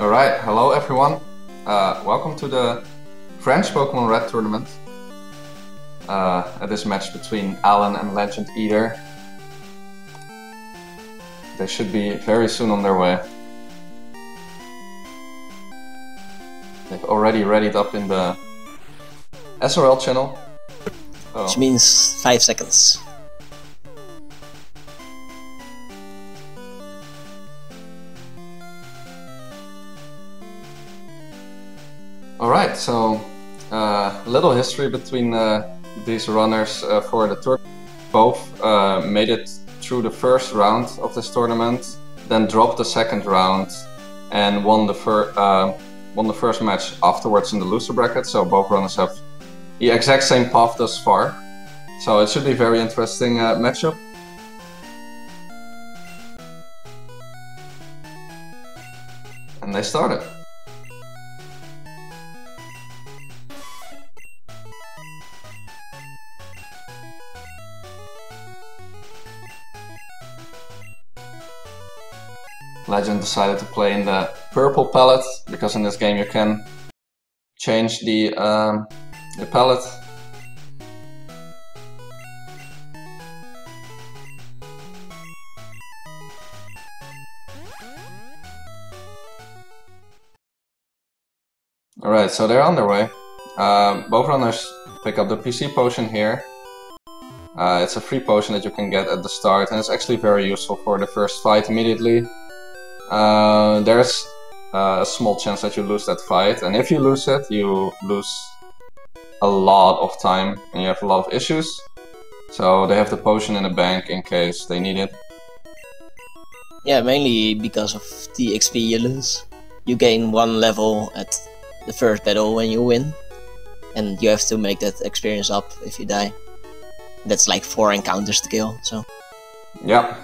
Alright, hello everyone. Welcome to the French Pokemon Red tournament. At this match between Alan and LegendEater. They should be very soon on their way. They've already readied up in the SRL channel. Oh. Which means 5 seconds. Alright, so a little history between these runners for the tournament. Both made it through the first round of this tournament, then dropped the second round and won the first match afterwards in the loser bracket. So both runners have the exact same path thus far. So it should be a very interesting matchup. And they started. Legend decided to play in the purple palette, because in this game you can change the palette. Alright, so they're on their way. Both runners pick up the PC potion here. It's a free potion that you can get at the start, and it's actually very useful for the first fight immediately. There's a small chance that you lose that fight, and if you lose it, you lose a lot of time and you have a lot of issues. So they have the potion in the bank in case they need it. Yeah, mainly because of the XP you lose. You gain 1 level at the first battle when you win, and you have to make that experience up if you die. That's like 4 encounters to kill, so... Yeah,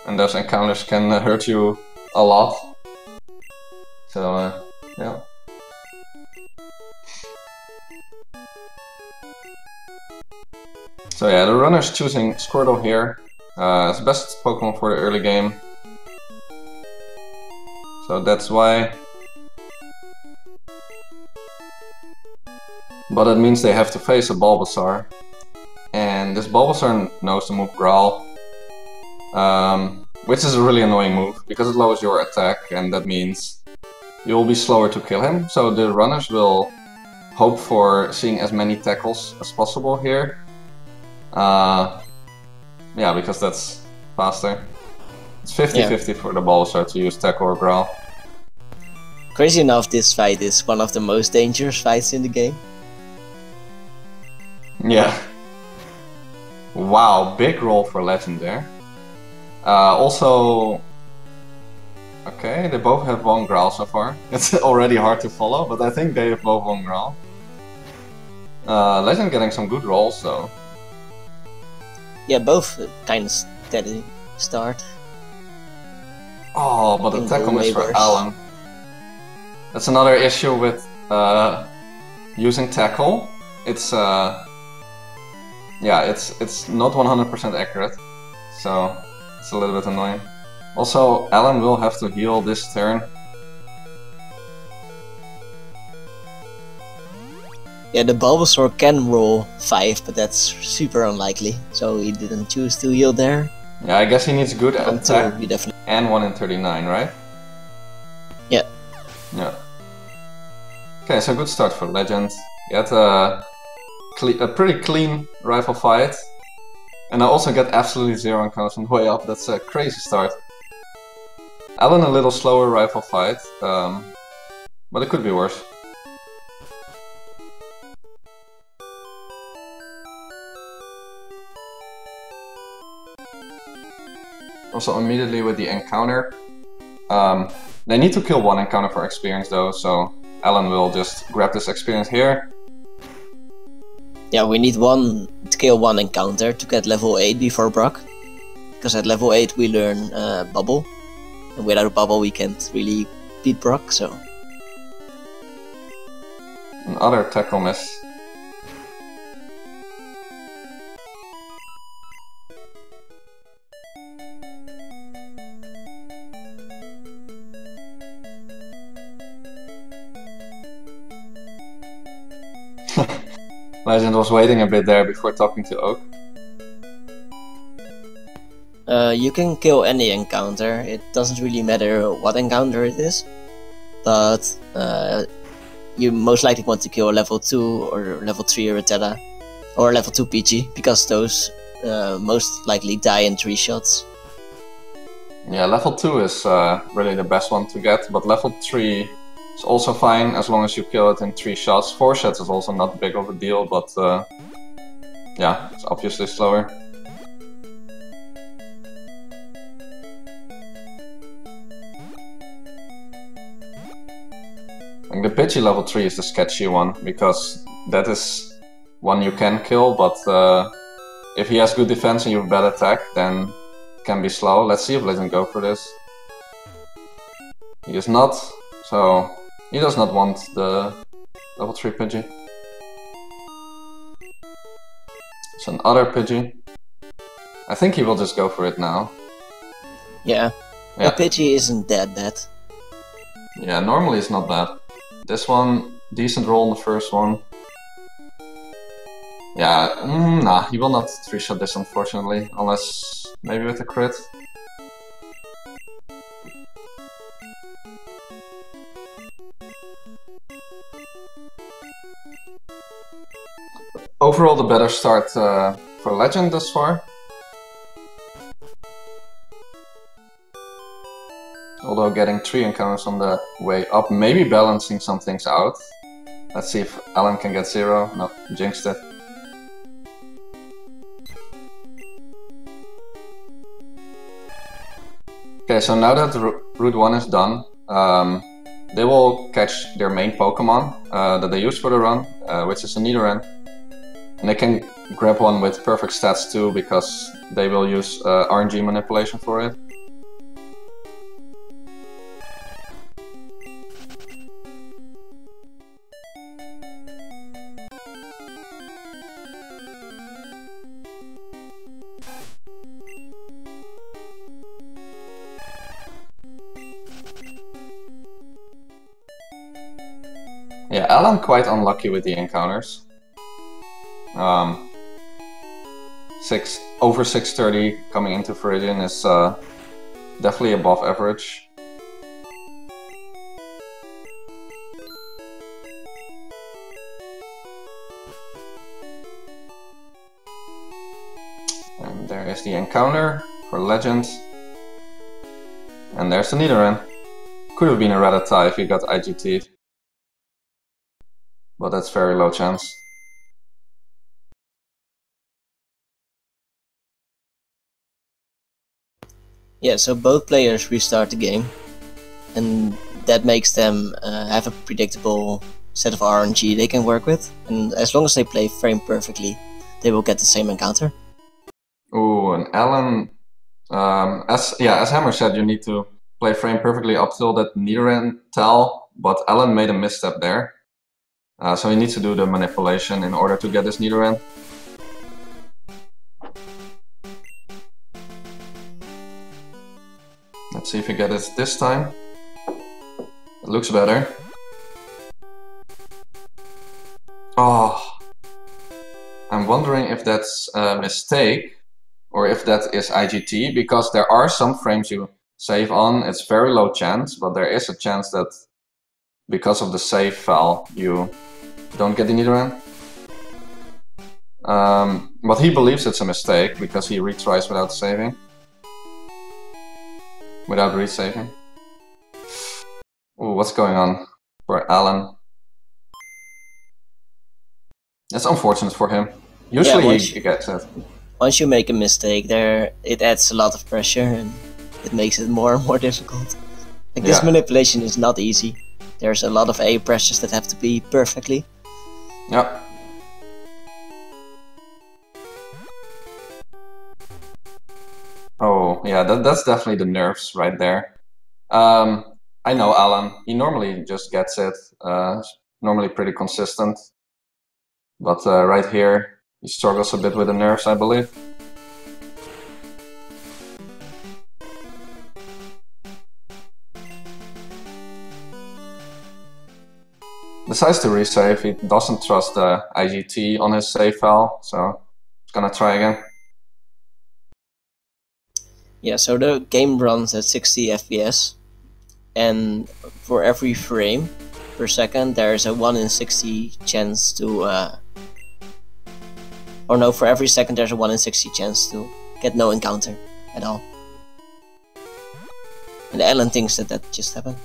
and those encounters can hurt you a lot. So, yeah. So yeah, the runner's choosing Squirtle here as the best Pokemon for the early game. So that's why. But it means they have to face a Bulbasaur. And this Bulbasaur knows the move Growl. Which is a really annoying move, because it lowers your attack, and that means you'll be slower to kill him. So the runners will hope for seeing as many tackles as possible here. Yeah, because that's faster. It's 50-50 for the Bulbasaur to use tackle or Growl. Crazy enough, this fight is one of the most dangerous fights in the game. Yeah. Wow, big roll for Legend there. Also, okay, they both have 1 Growl so far. It's already hard to follow, but I think they have both 1 Growl. Legend getting some good rolls though. Yeah, both kind of steady start. Oh, but the tackle miss for Alan. That's another issue with using tackle. It's yeah, it's not 100% accurate, so it's a little bit annoying. Also, Alan will have to heal this turn. Yeah, the Bulbasaur can roll 5, but that's super unlikely, so he didn't choose to heal there. Yeah, I guess he needs good attack definitely... and 1 in 39, right? Yeah. Yeah. Okay, so good start for Legend. He had a pretty clean rival fight. And I also get absolutely 0 encounters on the way up. That's a crazy start. Alan a little slower rival fight, but it could be worse. Also immediately with the encounter, they need to kill 1 encounter for experience though, so Alan will just grab this experience here. Yeah, we need to kill 1 encounter to get level 8 before Brock. Because at level 8 we learn Bubble. And without Bubble we can't really beat Brock, so... Another tackle miss. Legend was waiting a bit there before talking to Oak. You can kill any encounter. It doesn't really matter what encounter it is, but you most likely want to kill a level 2 or level 3 Rotella, or level 2 PG, because those most likely die in 3 shots. Yeah, level 2 is really the best one to get, but level 3 is also fine as long as you kill it in 3 shots. 4 shots is also not big of a deal, but yeah, it's obviously slower. And the Pidgey level 3 is the sketchy one, because that is one you can kill, but if he has good defense and you have bad attack, then it can be slow. Let's see if Legend go for this. He is not, so he does not want the level 3 Pidgey. It's another Pidgey. I think he will just go for it now. Yeah. The Pidgey isn't that bad. Yeah, normally it's not bad. This one, decent roll on the first one. Yeah, nah, he will not 3-shot this unfortunately, unless maybe with a crit. Overall the better start for Legend thus far. Although getting 3 encounters on the way up, maybe balancing some things out. Let's see if Alan can get 0. No, jinxed it. Okay, so now that Route 1 is done, they will catch their main Pokemon that they use for the run, which is a Nidoran. And they can grab one with perfect stats too, because they will use RNG manipulation for it. Yeah, Alan quite unlucky with the encounters. Over 630 coming into Viridian is definitely above average. And there is the encounter for Legend. And there's the Nidoran. Could have been a Rattata if he got IGT'd. But that's very low chance. Yeah, so both players restart the game, and that makes them have a predictable set of RNG they can work with, and as long as they play frame perfectly, they will get the same encounter. Ooh, and Alan, as Hammer said, you need to play frame perfectly up till that Nidoran tell, but Alan made a misstep there. So he needs to do the manipulation in order to get this Nidoran. Let's see if he gets it this time. It looks better. Oh, I'm wondering if that's a mistake or if that is IGT, because there are some frames you save on. It's very low chance, but there is a chance that because of the save file you don't get the Nidoran. But he believes it's a mistake because he retries without saving. Without resaving. Ooh, what's going on for Alan? That's unfortunate for him. Usually he gets it. Once you make a mistake there, it adds a lot of pressure and it makes it more and more difficult. Like, this manipulation is not easy. There's a lot of A pressures that have to be perfectly. Yeah. Oh, yeah, that's definitely the nerves right there. I know Alan. He normally just gets it. Normally pretty consistent. But right here, he struggles a bit with the nerves, I believe. decides to resave. He doesn't trust the IGT on his save file, so he's gonna try again. Yeah, so the game runs at 60 FPS, and for every frame per second there's a 1 in 60 chance to or no, for every second there's a 1 in 60 chance to get no encounter at all. And Alan thinks that that just happened.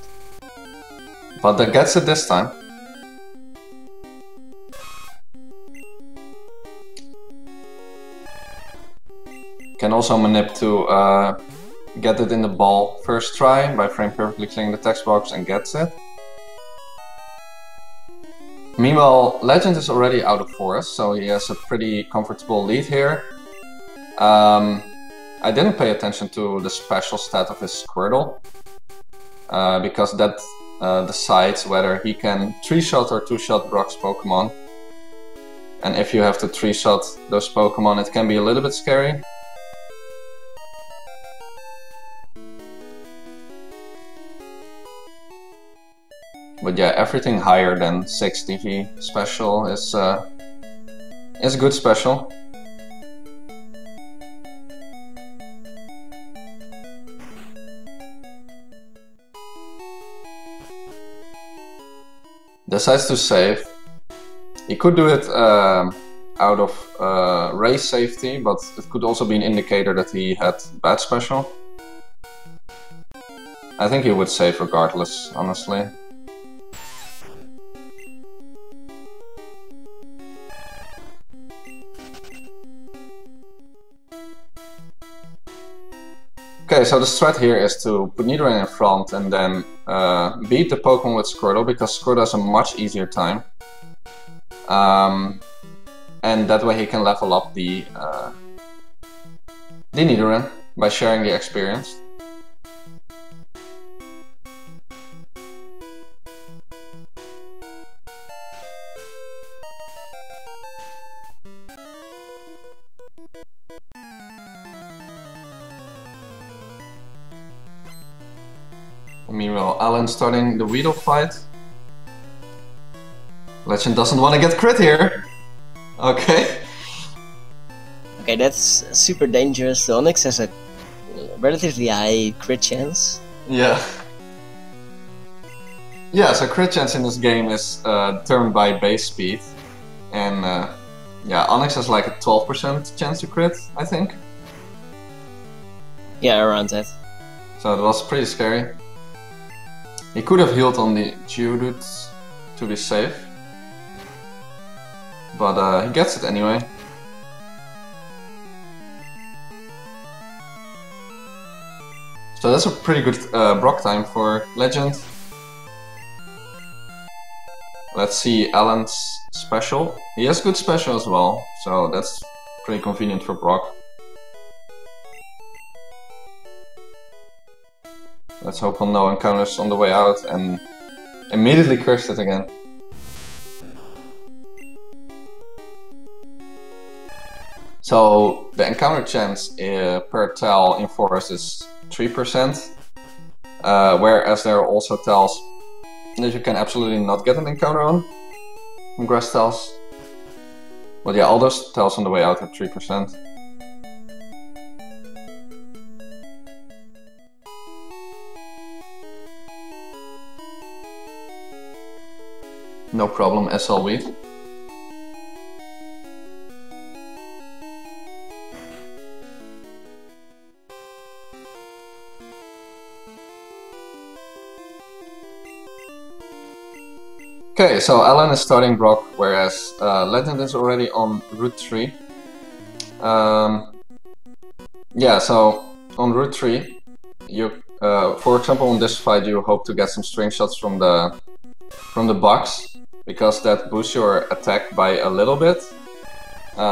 But that gets it this time. Can also manip to get it in the ball first try by frame perfectly clearing the text box and gets it. Meanwhile, Legend is already out of forest, so he has a pretty comfortable lead here. I didn't pay attention to the special stat of his Squirtle, because that decides whether he can 3-shot or 2-shot Brock's Pokemon. And if you have to 3-shot those Pokemon, it can be a little bit scary. But yeah, everything higher than 60 V special is good special. Decides to save. He could do it out of race safety, but it could also be an indicator that he had bad special. I think he would save regardless, honestly. Okay, so the strat here is to put Nidoran in front and then beat the Pokemon with Squirtle, because Squirtle has a much easier time. And that way he can level up the Nidoran by sharing the experience. Meanwhile, Alan starting the Weedle fight. Legend doesn't want to get crit here. Okay. Okay, that's super dangerous. The Onix has a relatively high crit chance. Yeah. Yeah, so crit chance in this game is determined by base speed. And yeah, Onix has like a 12% chance to crit, I think. Yeah, around that. So it was pretty scary. He could have healed on the Geodude to be safe, but he gets it anyway. So that's a pretty good Brock time for Legend. Let's see Alan's special. He has good special as well, so that's pretty convenient for Brock. Let's hope on no encounters on the way out, and immediately cursed it again. So the encounter chance per tile in forest is 3%, whereas there are also tiles that you can absolutely not get an encounter on grass tiles. But yeah, all those tiles on the way out are 3%. No problem, SL Weed. Okay, so Alan is starting Brock, whereas Legend is already on Route 3. Yeah, so on Route 3, you, for example, in this fight, you hope to get some string shots from the box, because that boosts your attack by a little bit.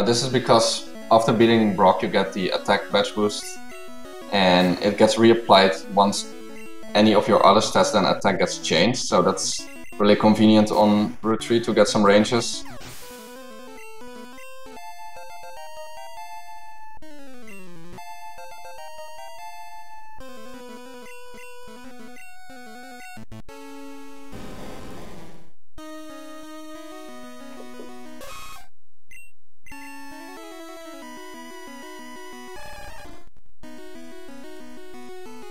This is because after beating Brock you get the attack badge boost, and it gets reapplied once any of your other stats than attack gets changed, so that's really convenient on Route 3 to get some ranges.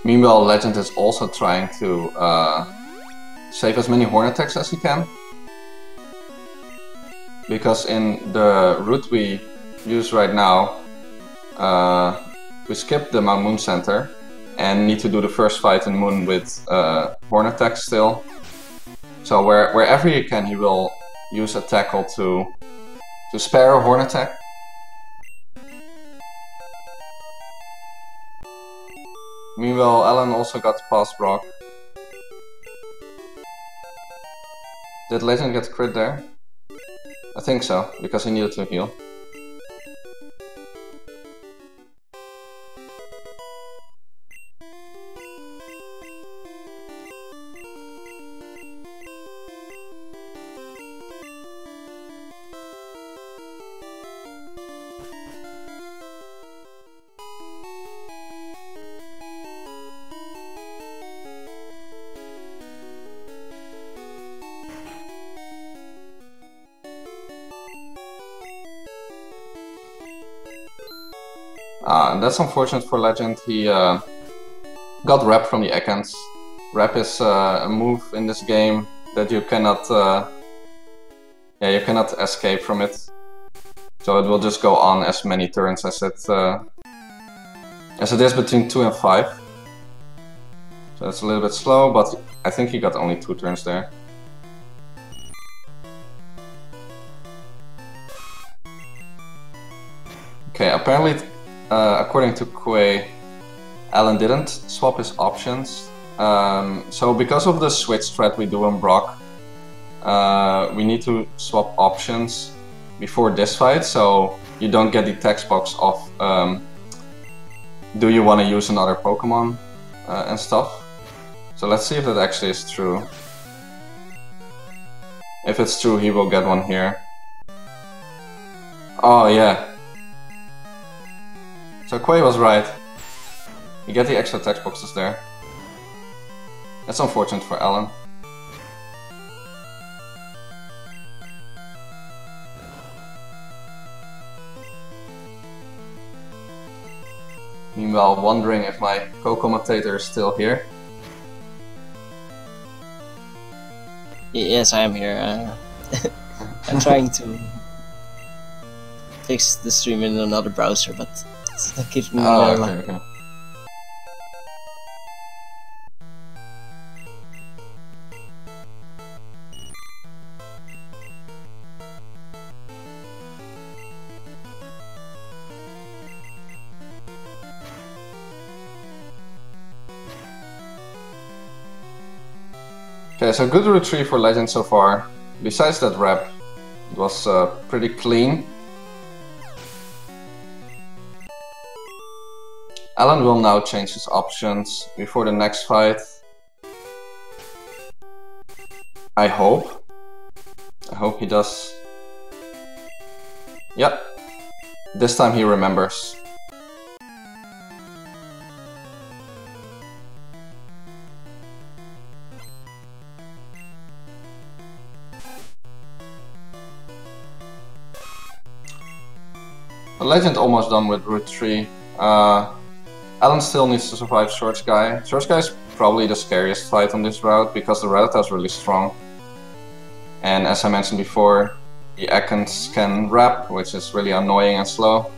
Meanwhile, Legend is also trying to save as many horn attacks as he can. Because in the route we use right now, we skip the Mount Moon Center and need to do the first fight in Moon with horn attacks still. So wherever he can, he will use a tackle to spare a horn attack. Meanwhile, Alan also got past Brock. Did Legend get crit there? I think so, because he needed to heal. That's unfortunate for Legend. He got Rep from the Ekans. Rep is a move in this game that you cannot escape from it. So it will just go on as many turns as it is between 2 and 5. So it's a little bit slow, but I think he got only 2 turns there. Okay, apparently, according to Quay, Alan didn't swap his options. So because of the switch strat we do in Brock, we need to swap options before this fight, so you don't get the text box of do you want to use another Pokemon and stuff. So let's see if that actually is true. If it's true, he will get one here. Oh yeah. So Quay was right. You get the extra text boxes there. That's unfortunate for Alan. Meanwhile, wondering if my co-commentator is still here. Yes, I am here. I'm trying to fix the stream in another browser, but it's not giving me okay. Okay, so good retrieve for Legend so far. Besides that rep, it was pretty clean. Alan will now change his options before the next fight. I hope. I hope he does. Yep. This time he remembers. Legend almost done with Route 3. Alan still needs to survive Short Sky. Short Sky is probably the scariest fight on this route because the Rattata is really strong. And as I mentioned before, the Ekans can wrap, which is really annoying and slow.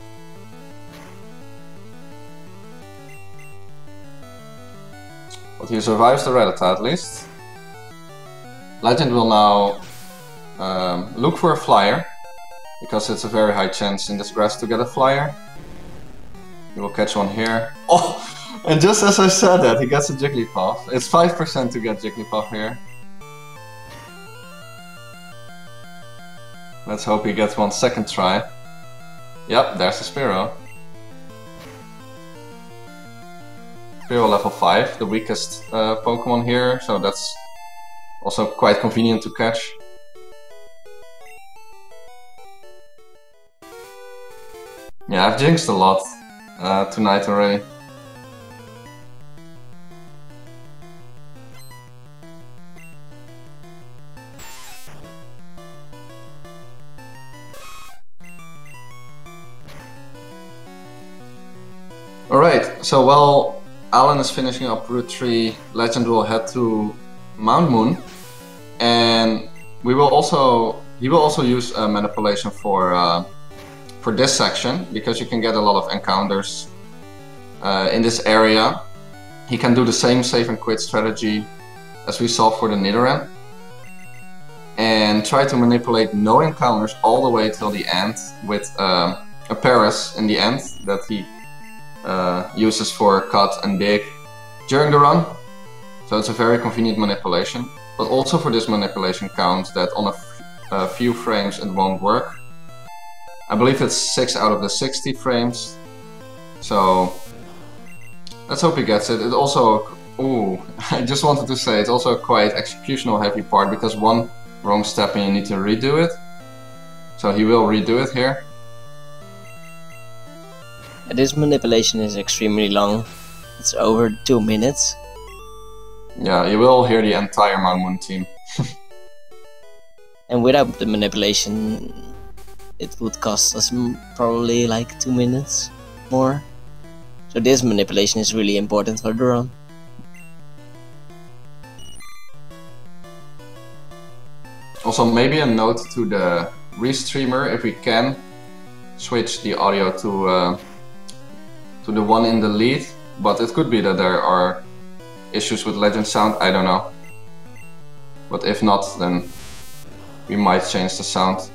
But he survives the Rattata at least. Legend will now look for a flyer, because it's a very high chance in this grass to get a flyer. He will catch one here. Oh! And just as I said that, he gets a Jigglypuff. It's 5% to get Jigglypuff here. Let's hope he gets one second try. Yep, there's the Spearow. Spearow level 5, the weakest Pokemon here, so that's also quite convenient to catch. Yeah, I've jinxed a lot tonight already. Alright, so while Alan is finishing up Route 3, Legend will head to Mount Moon, and he will also use manipulation for this section, because you can get a lot of encounters in this area. He can do the same save and quit strategy as we saw for the Nidoran, and try to manipulate no encounters all the way till the end with a Paris in the end that he uses for cut and dig during the run. So it's a very convenient manipulation, but also for this manipulation count that on a few frames it won't work. I believe it's 6 out of the 60 frames, so let's hope he gets it. It also, ooh, I just wanted to say, it's also a quite executional heavy part, because one wrong step and you need to redo it. So he will redo it here. This manipulation is extremely long. It's over 2 minutes. Yeah, you will hear the entire Mount Moon team. And without the manipulation, it would cost us probably like 2 minutes more. So this manipulation is really important for the run. Also, maybe a note to the Restreamer, if we can switch the audio to the one in the lead, but it could be that there are issues with Legend sound, I don't know. But if not, then we might change the sound.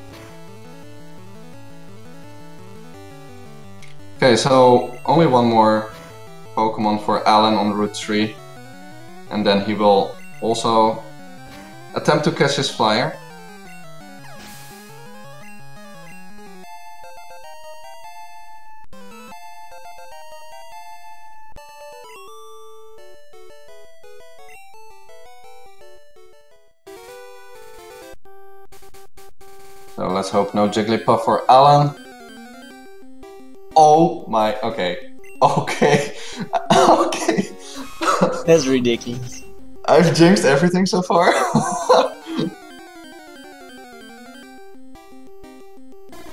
Okay, so only one more Pokemon for Alan on Route 3, and then he will also attempt to catch his flyer. So let's hope no Jigglypuff for Alan. Oh my, okay. Okay. Okay. That's ridiculous. I've jinxed everything so far.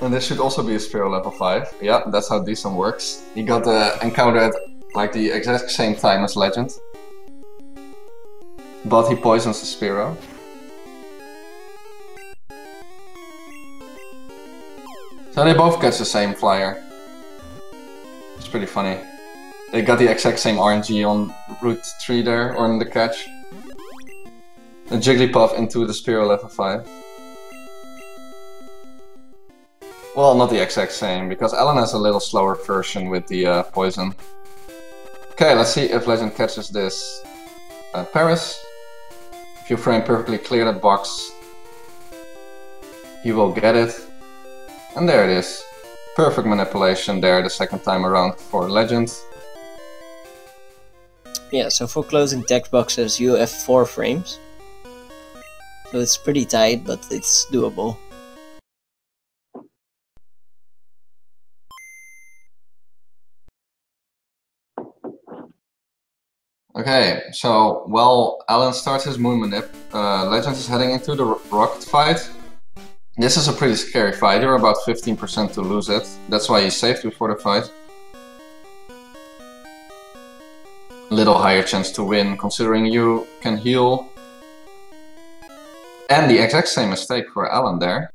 And this should also be a Spearow level 5. Yeah, that's how Decent works. He got the encounter at like the exact same time as Legend. But he poisons the Spearow. So they both catch the same flyer. It's pretty funny. They got the exact same RNG on Route 3 there, or in the catch. The Jigglypuff into the Spearow level 5. Well, not the exact same, because Alan has a little slower version with the poison. Okay, let's see if Legend catches this Paris. If you frame perfectly clear that box, he will get it. And there it is. Perfect manipulation there the second time around for Legend. Yeah, so for closing text boxes you have 4 frames. So it's pretty tight, but it's doable. Okay, so while Alan starts his Moon Manip, Legend is heading into the Rocket fight. This is a pretty scary fight, you're about 15% to lose it. That's why he saved before the fight. Little higher chance to win, considering you can heal. And the exact same mistake for Alan there.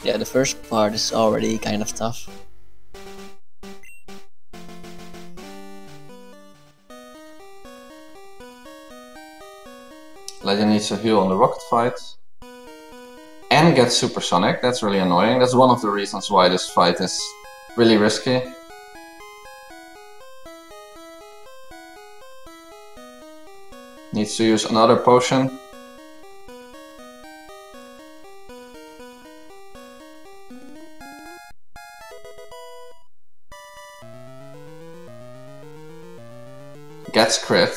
Yeah, the first part is already kind of tough. Legend needs to heal on the Rocket fight. And get Supersonic, that's really annoying. That's one of the reasons why this fight is really risky. Needs to use another potion. Gets crit.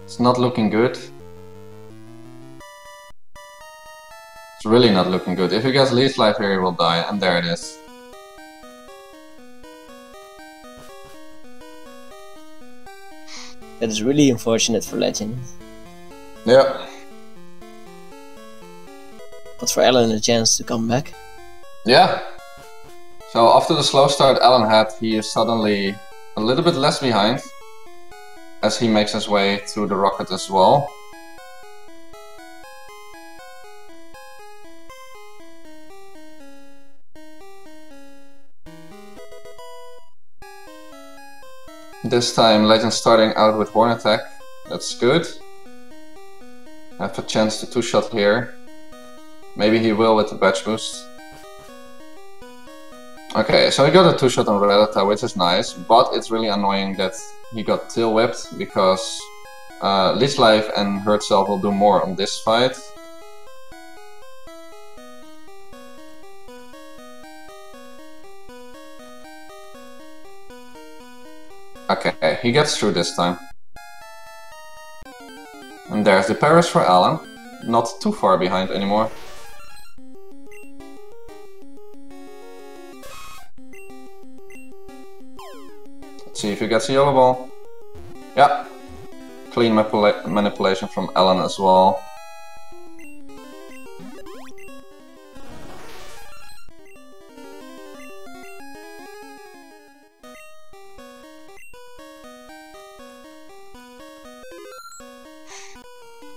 It's not looking good. It's really not looking good. If he gets Leaf Life here, he will die, and there it is. That is really unfortunate for Legend. Yeah. But for Alan, a chance to come back. Yeah. So after the slow start Alan had, he is suddenly a little bit less behind as he makes his way through the rocket as well. This time Legend starting out with Horn Attack. That's good. Have a chance to two-shot here. Maybe he will with the Badge Boost. Okay, so he got a two-shot on Redata, which is nice, but it's really annoying that he got tail whipped because Leech Life and Hurt Self will do more on this fight. Okay, he gets through this time. And there's the Paris for Alan. Not too far behind anymore. Let's see if he gets a yellow ball. Yeah. Clean manipulation from Alan as well.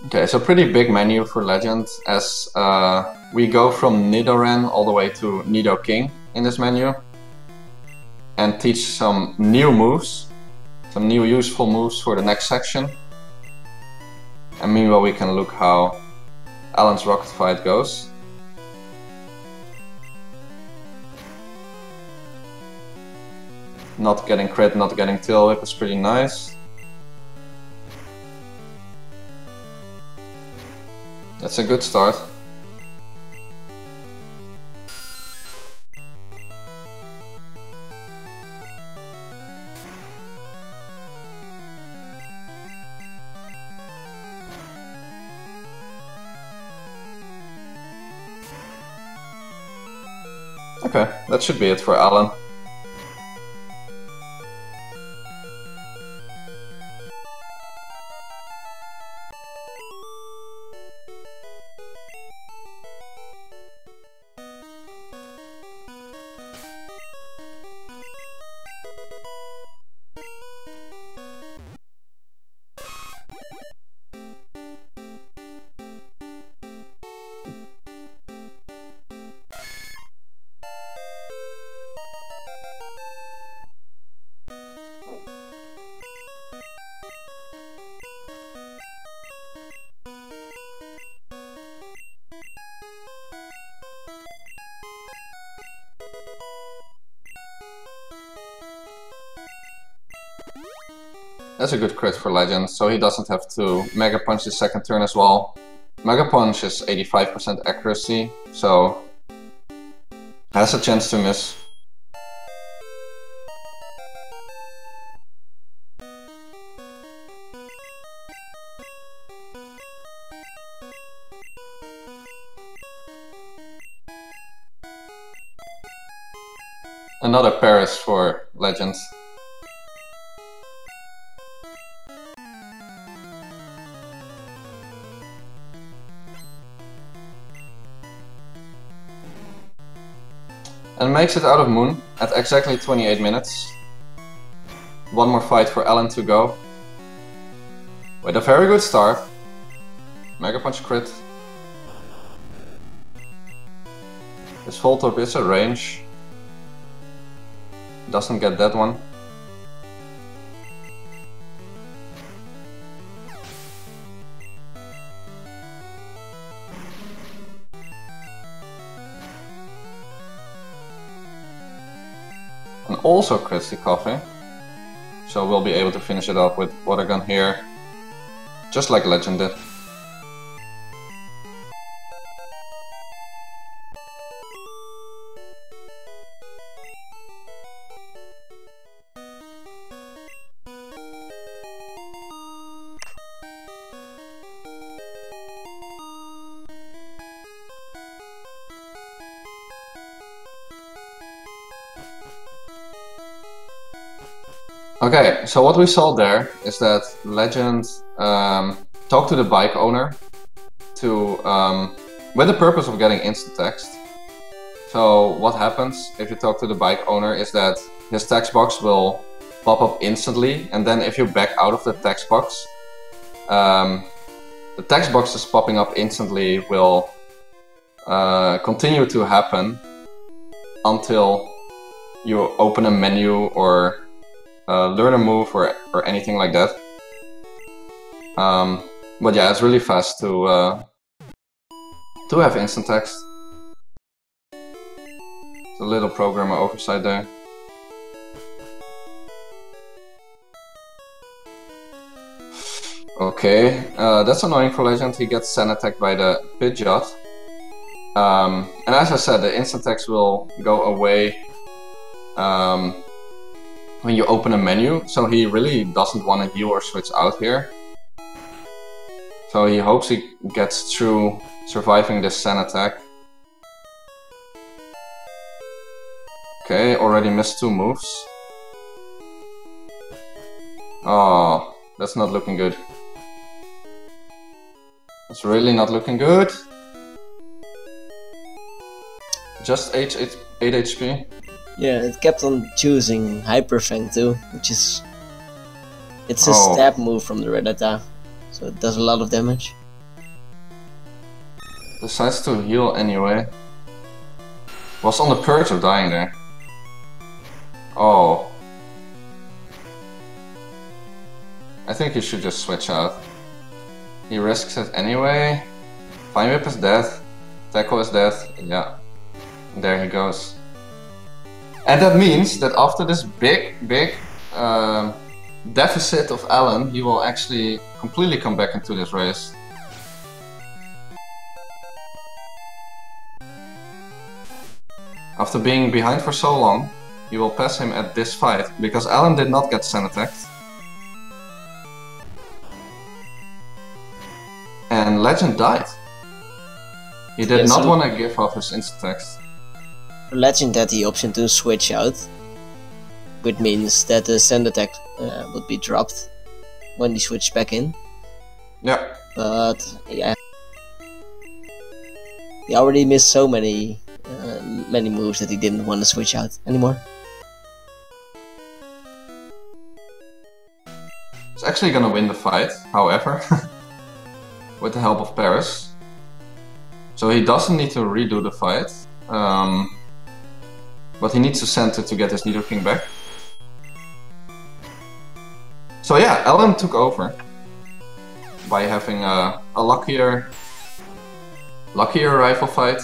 Okay, so pretty big menu for Legend as we go from Nidoran all the way to Nidoking in this menu and teach some new moves, some new useful moves for the next section. And meanwhile we can look how Alan's rocket fight goes. Not getting crit, not getting tail whip is pretty nice. That's a good start. Okay, that should be it for Alan. That's a good crit for Legend, so he doesn't have to Mega Punch his second turn as well. Mega Punch is 85% accuracy, so has a chance to miss. Another Paris for Legend. And makes it out of Moon at exactly 28 minutes. One more fight for Alan to go. With a very good start. Mega Punch crit. This Voltorb is a range. Doesn't get that one. And also crits the coffee. So we'll be able to finish it off with Water Gun here. Just like Legend did. Okay, so what we saw there is that Legend talk to the bike owner to with the purpose of getting instant text. So what happens if you talk to the bike owner is that his text box will pop up instantly, and then if you back out of the text box, the text boxes popping up instantly will continue to happen until you open a menu or learn a move or anything like that. But yeah, it's really fast to have instant text. It's a little programmer oversight there. Okay, that's annoying for Legend. He gets sand attacked by the Pidgeot. And as I said, the instant text will go away when you open a menu, so he really doesn't want to heal or switch out here. So he hopes he gets through surviving this sand attack. Okay, already missed 2 moves. Oh, that's not looking good. It's really not looking good. Just 8 HP. Yeah, it kept on choosing Hyper Fang too, which is... It's a stab move from the Rattata, so it does a lot of damage. Decides to heal anyway. Was on the purge of dying there. Oh. I think he should just switch out. He risks it anyway. Fine Whip is dead. Tackle is dead. Yeah. There he goes. And that means that after this big deficit of Alan, he will actually completely come back into this race. After being behind for so long, he will pass him at this fight, because Alan did not get sand attacked. And Legend died. He did not want to give off his instant text. Legend had the option to switch out, which means that the sand attack would be dropped when he switched back in. Yeah. But yeah, he already missed so many moves that he didn't want to switch out anymore. He's actually gonna win the fight, however, with the help of Paris. So he doesn't need to redo the fight. But he needs to center to get his Nidoking back. So yeah, Alan took over by having a luckier rifle fight.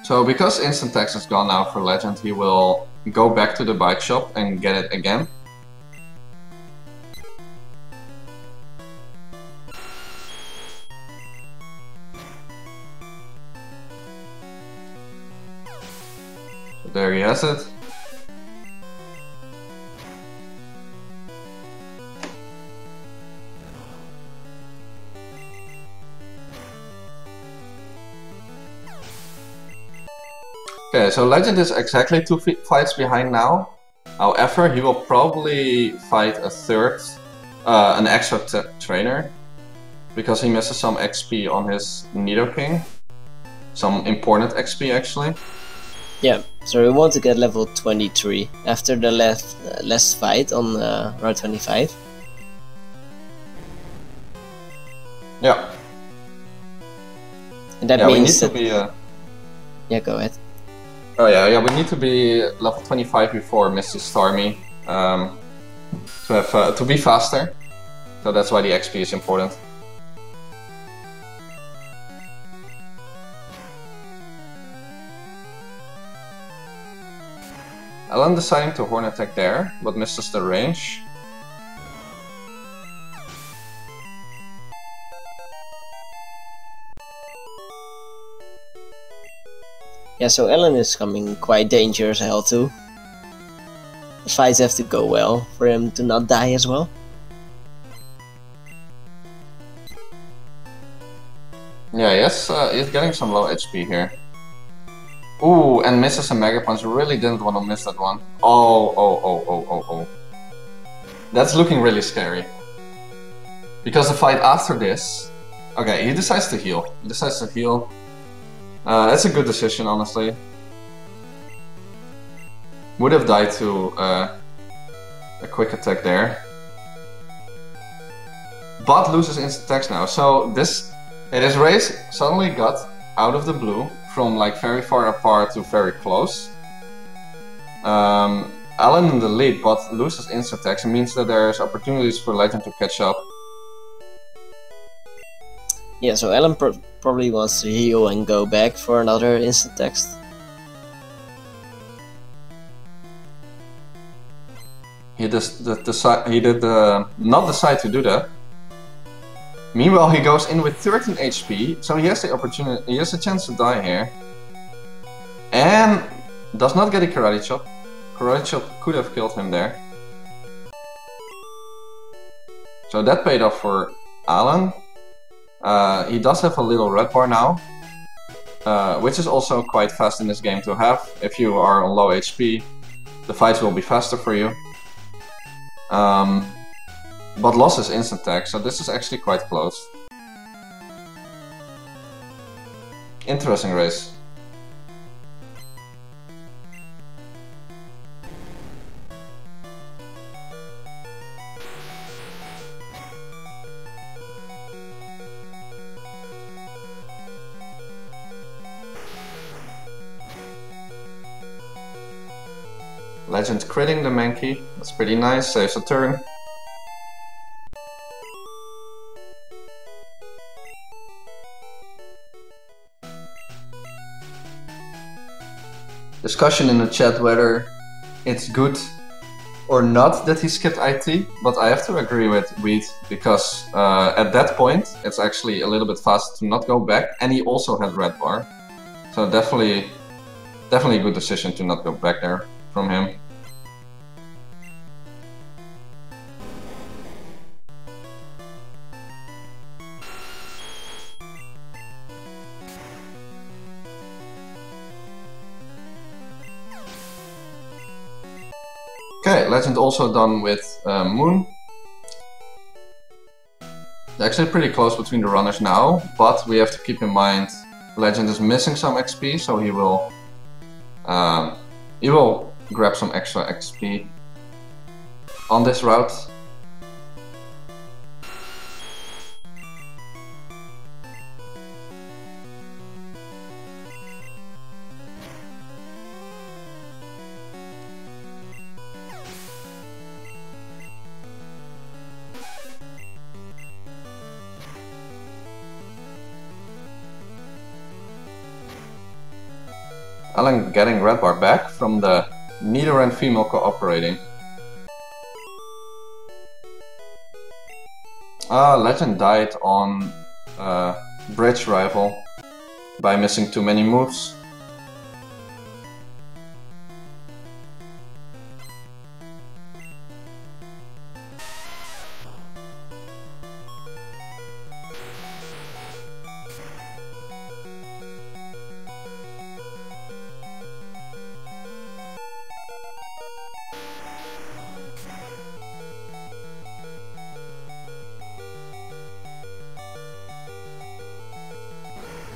So because instant text is gone now for Legend, he will go back to the bike shop and get it again. So there he has it. Okay, so Legend is exactly 2 fights behind now. However, he will probably fight a third, an extra trainer, because he misses some XP on his Nidoking. Some important XP actually. Yeah, so we want to get level 23 after the last fight on Route 25. Yeah. And that means that... Yeah, go ahead. Oh yeah, we need to be level 25 before Mr. Starmie to be faster. So that's why the XP is important. Alan deciding to Horn Attack there, but misses the range. Yeah, so Alan is coming quite dangerous hell too. The fights have to go well for him to not die as well. Yeah, yes, he's getting some low HP here. Ooh, and misses a Mega Punch. Really didn't want to miss that one. Oh. That's looking really scary. Because the fight after this... Okay, he decides to heal. That's a good decision, honestly. Would have died to a quick attack there. But loses instant attacks now. So this race suddenly got out of the blue from like very far apart to very close. Alan in the lead, but loses instant attacks. It means that there's opportunities for Legend to catch up. Yeah, so Alan probably wants to heal and go back for another instant text. He did not decide to do that. Meanwhile, he goes in with 13 HP, so he has the opportunity. He has a chance to die here, and does not get a karate chop. Karate chop could have killed him there. So that paid off for Alan. He does have a little red bar now, which is also quite fast in this game to have. If you are on low HP, the fights will be faster for you. But losses instant attack, so this is actually quite close. Interesting race. Legend critting the Mankey, that's pretty nice, saves a turn. Discussion in the chat whether it's good or not that he skipped IT, but I have to agree with Weed because at that point it's actually a little bit fast to not go back, and he also had red bar, so definitely a good decision to not go back there from him. Okay, Legend also done with Moon. They're actually pretty close between the runners now, but we have to keep in mind Legend is missing some XP, so he will grab some extra XP on this route. Alan getting red bar back from the neither and female cooperating. Legend died on Bridge Rival by missing too many moves.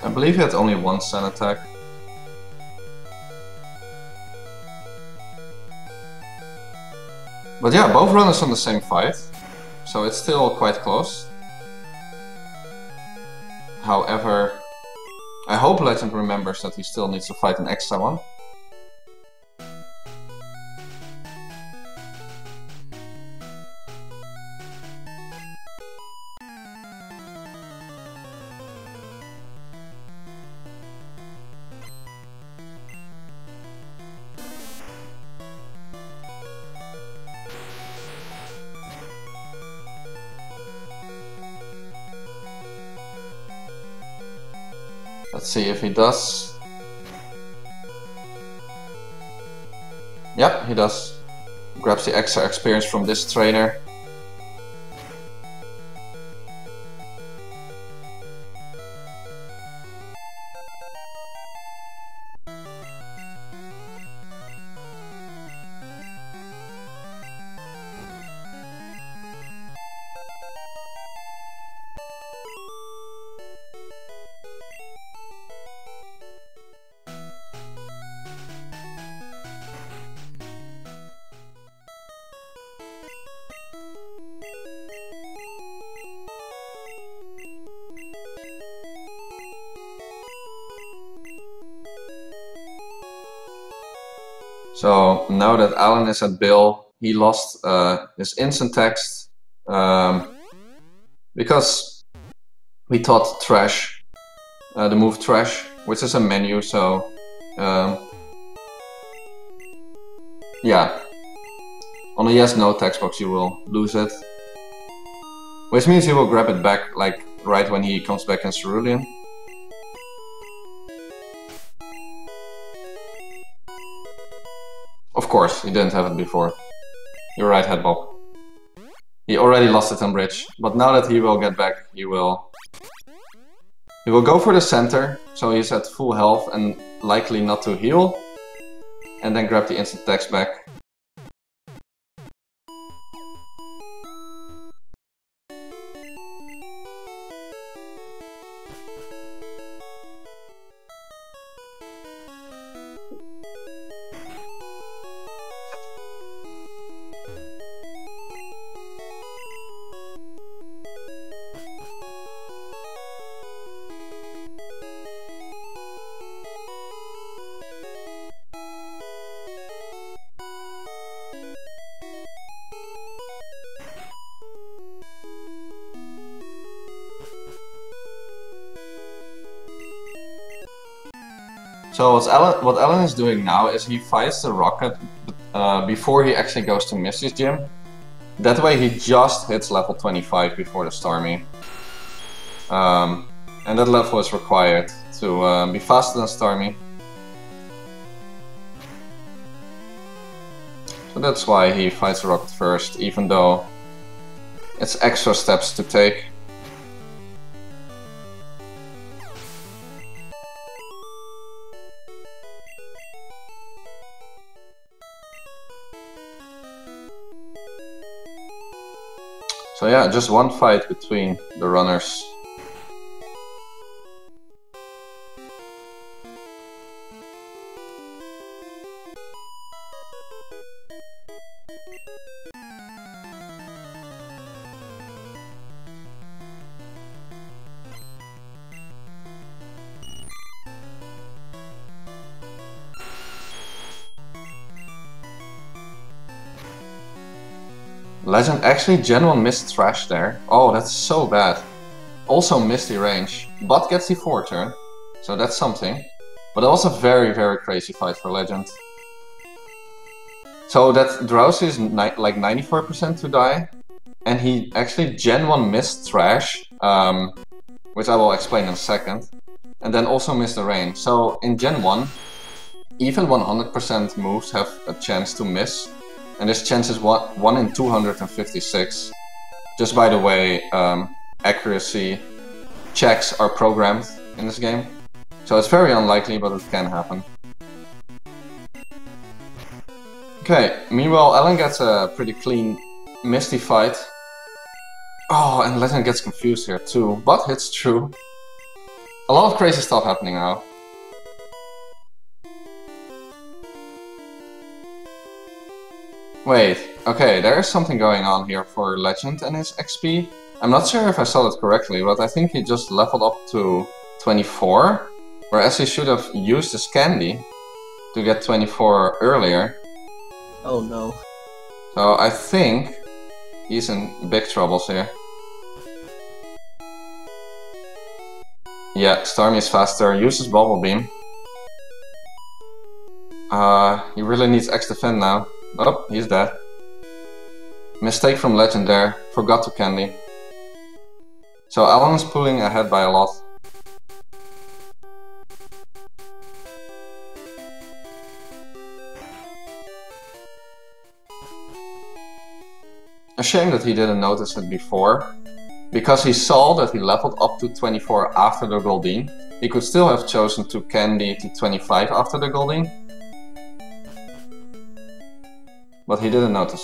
I believe he had only one Sun attack. But yeah, both runners on the same fight, so it's still quite close. However, I hope Legend remembers that he still needs to fight an extra one. Let's see if he does. Yep, he does. Grabs the extra experience from this trainer. So now that Alan is at Bill, he lost his instant text because we taught Trash, the move Trash, which is a menu, so yeah. On a yes-no text box you will lose it. Which means he will grab it back, like, right when he comes back in Cerulean. Of course, he didn't have it before. You're right, Headbob. He already lost it on Bridge, but now that he will get back, he will go for the center, so he's at full health and likely not to heal. And then grab the instant text back. So what Alan is doing now is he fights the rocket before he actually goes to Misty's gym. That way he just hits level 25 before the Stormy. And that level is required to be faster than Stormy. So that's why he fights the rocket first, even though it's extra steps to take. So yeah, just one fight between the runners. Legend actually Gen 1 missed Trash there. Oh, that's so bad. Also missed the range, but gets the 4 turn. So that's something. But that was a very, very crazy fight for Legend. So that Drowsy is like 94% to die. And he actually Gen 1 missed Trash, which I will explain in a second. And then also missed the range. So in Gen 1, even 100% moves have a chance to miss. And this chance is 1 in 256. Just by the way, accuracy checks are programmed in this game. So it's very unlikely, but it can happen. Okay, meanwhile Alan gets a pretty clean Misty fight. Oh, and Legend gets confused here too, but it's true. A lot of crazy stuff happening now. Wait, okay, there is something going on here for Legend and his XP. I'm not sure if I saw it correctly, but I think he just leveled up to 24, whereas he should have used his candy to get 24 earlier. Oh no. So I think he's in big troubles here. Yeah, Stormy is faster, uses Bubble Beam. He really needs X defend now. Oh, he's dead. Mistake from Legend there, forgot to candy. So Alan is pulling ahead by a lot. A shame that he didn't notice it before, because he saw that he leveled up to 24 after the Goldeen. He could still have chosen to candy to 25 after the Goldeen. But he didn't notice.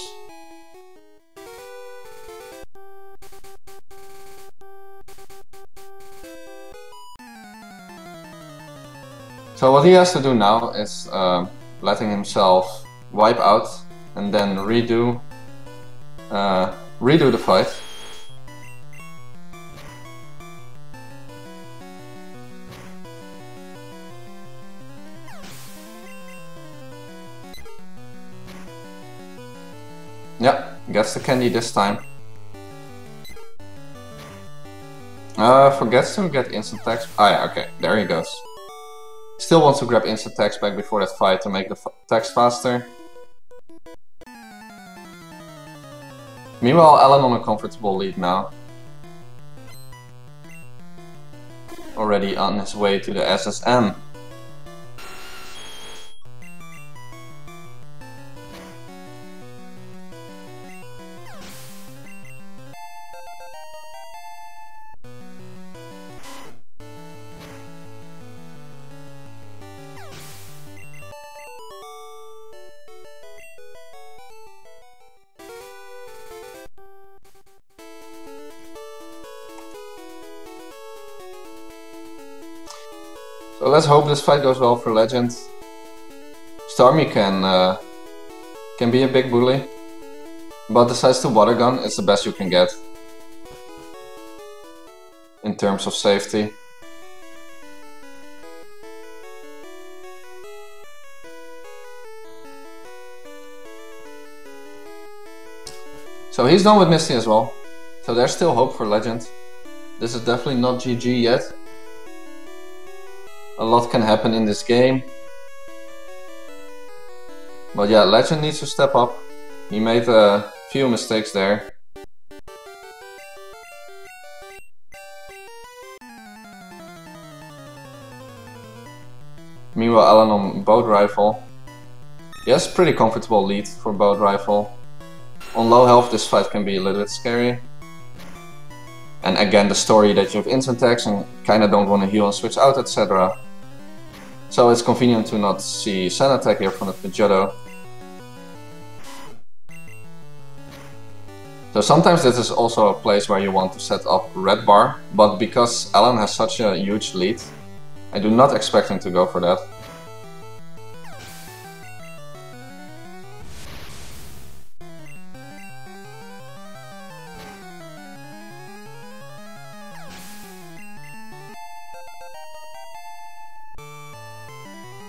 So what he has to do now is letting himself wipe out and then redo the fight. Yeah, gets the candy this time. Forgets to get instant attacks. Ah yeah, okay, there he goes. Still wants to grab instant attacks back before that fight to make the attacks faster. Meanwhile, Alan on a comfortable lead now. Already on his way to the SSM. So let's hope this fight goes well for Legend. Stormy can be a big bully, but decides to water gun is the best you can get in terms of safety. So he's done with Misty as well. So there's still hope for Legend. This is definitely not GG yet. A lot can happen in this game. But yeah, Legend needs to step up. He made a few mistakes there. Meanwhile, Alan on boat rifle. Yes, pretty comfortable lead for boat rifle. On low health, this fight can be a little bit scary. And again, the story that you have instant attacks and kinda don't want to heal and switch out, etc. So it's convenient to not see Sun attack here from the Pidgeotto. So sometimes this is also a place where you want to set up red bar, but because Alan has such a huge lead, I do not expect him to go for that.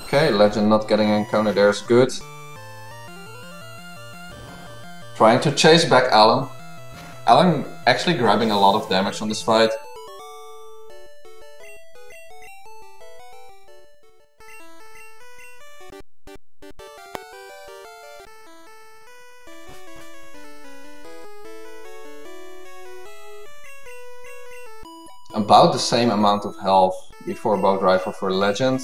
Okay, Legend not getting an encounter there is good. Trying to chase back Alan. Alan actually grabbing a lot of damage on this fight. About the same amount of health before boat rifle for Legend.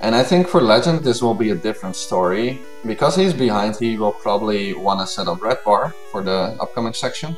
And I think for Legend this will be a different story. Because he's behind, he will probably want to set up red bar for the upcoming section.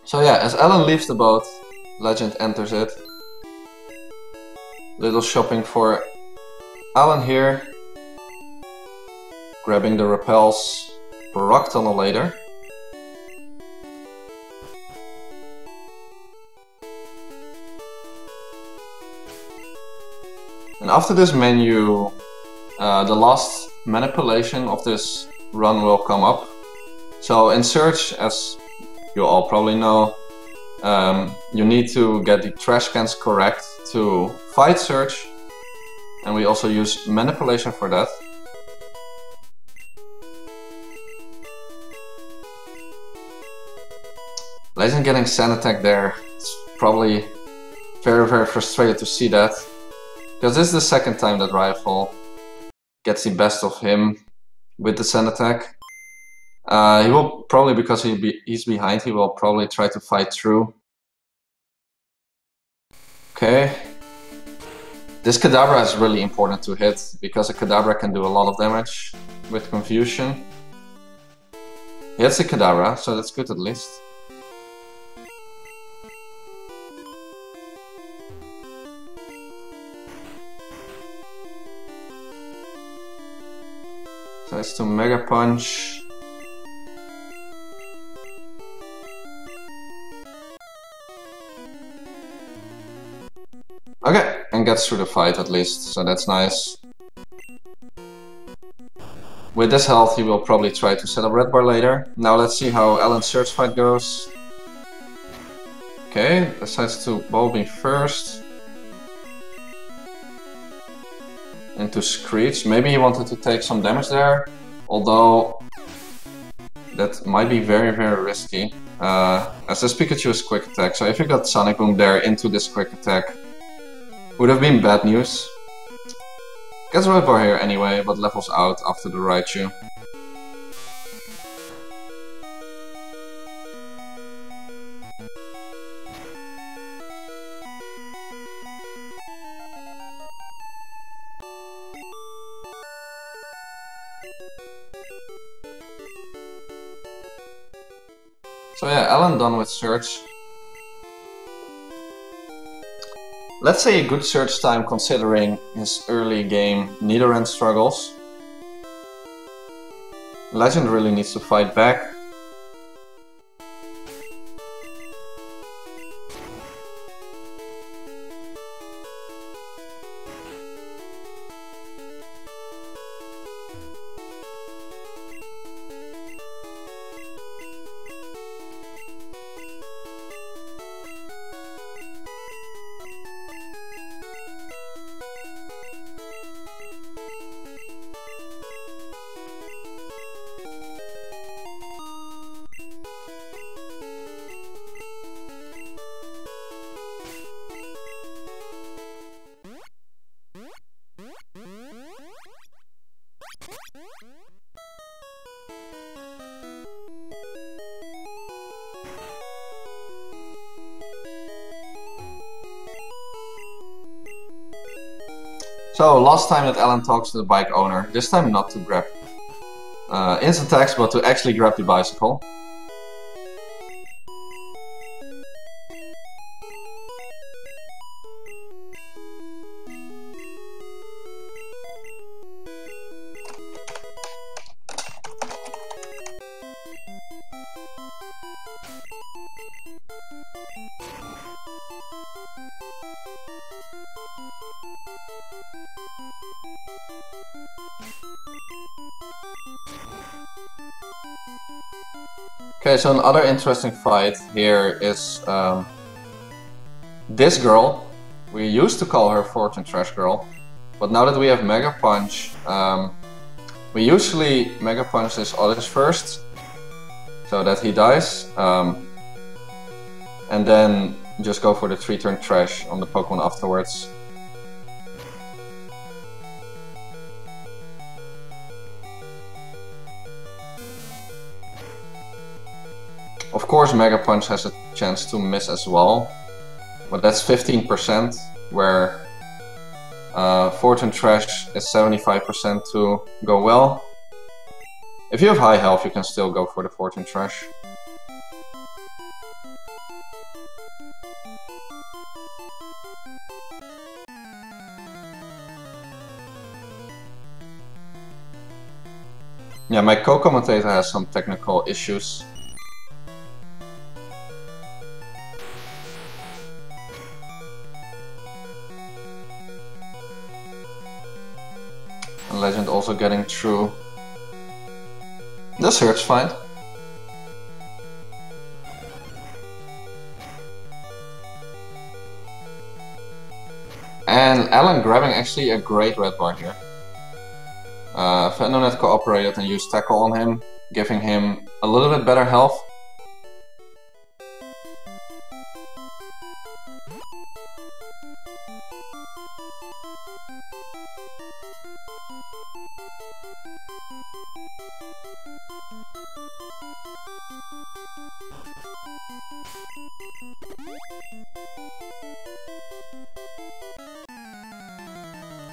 So yeah, as Alan leaves the boat, Legend enters it. Little shopping for Alan here. Grabbing the repels for Rock Tunnel later. And after this menu, the last manipulation of this run will come up. So in Search, as you all probably know, you need to get the trash cans correct to fight Search, and we also use manipulation for that. Legend getting Sand Attack there, it's probably very frustrated to see that, because this is the second time that Rifle gets the best of him with the Sand Attack. He will probably, because he's behind, he will probably try to fight through Okay. This Kadabra is really important to hit, because a Kadabra can do a lot of damage with Confusion. He hits a Kadabra, so that's good at least. So it's to Mega Punch. Okay, and gets through the fight at least, so that's nice. With this health, he will probably try to set up Red Bar later. Now let's see how Alan's Surge fight goes. Okay, decides to Ball Beam first. Into Screech. Maybe he wanted to take some damage there, although that might be very, very risky. As this Pikachu is Quick Attack, so if you got Sonic Boom there into this Quick Attack, would have been bad news. Gets Red Bar here anyway, but levels out after the Raichu. So yeah, Alan done with Surge. Let's say a good Surge time considering his early game Nidoran struggles. Legend really needs to fight back. So, last time that Alan talks to the bike owner, this time not to grab instant attacks, but to actually grab the bicycle. Okay, so another interesting fight here is this girl. We used to call her Fortune Trash Girl, but now that we have Mega Punch, we usually Mega Punch this Oddish first, so that he dies, and then just go for the 3-turn Trash on the Pokemon afterwards. Of course, Mega Punch has a chance to miss as well, but that's 15%, where Fortune Trash is 75% to go well. If you have high health, you can still go for the Fortune Trash. Yeah, my co-commentator has some technical issues. Legend also getting through. This hurts fine. And Alan grabbing actually a great Red Bar here. Vendonet cooperated and used Tackle on him, giving him a little bit better health.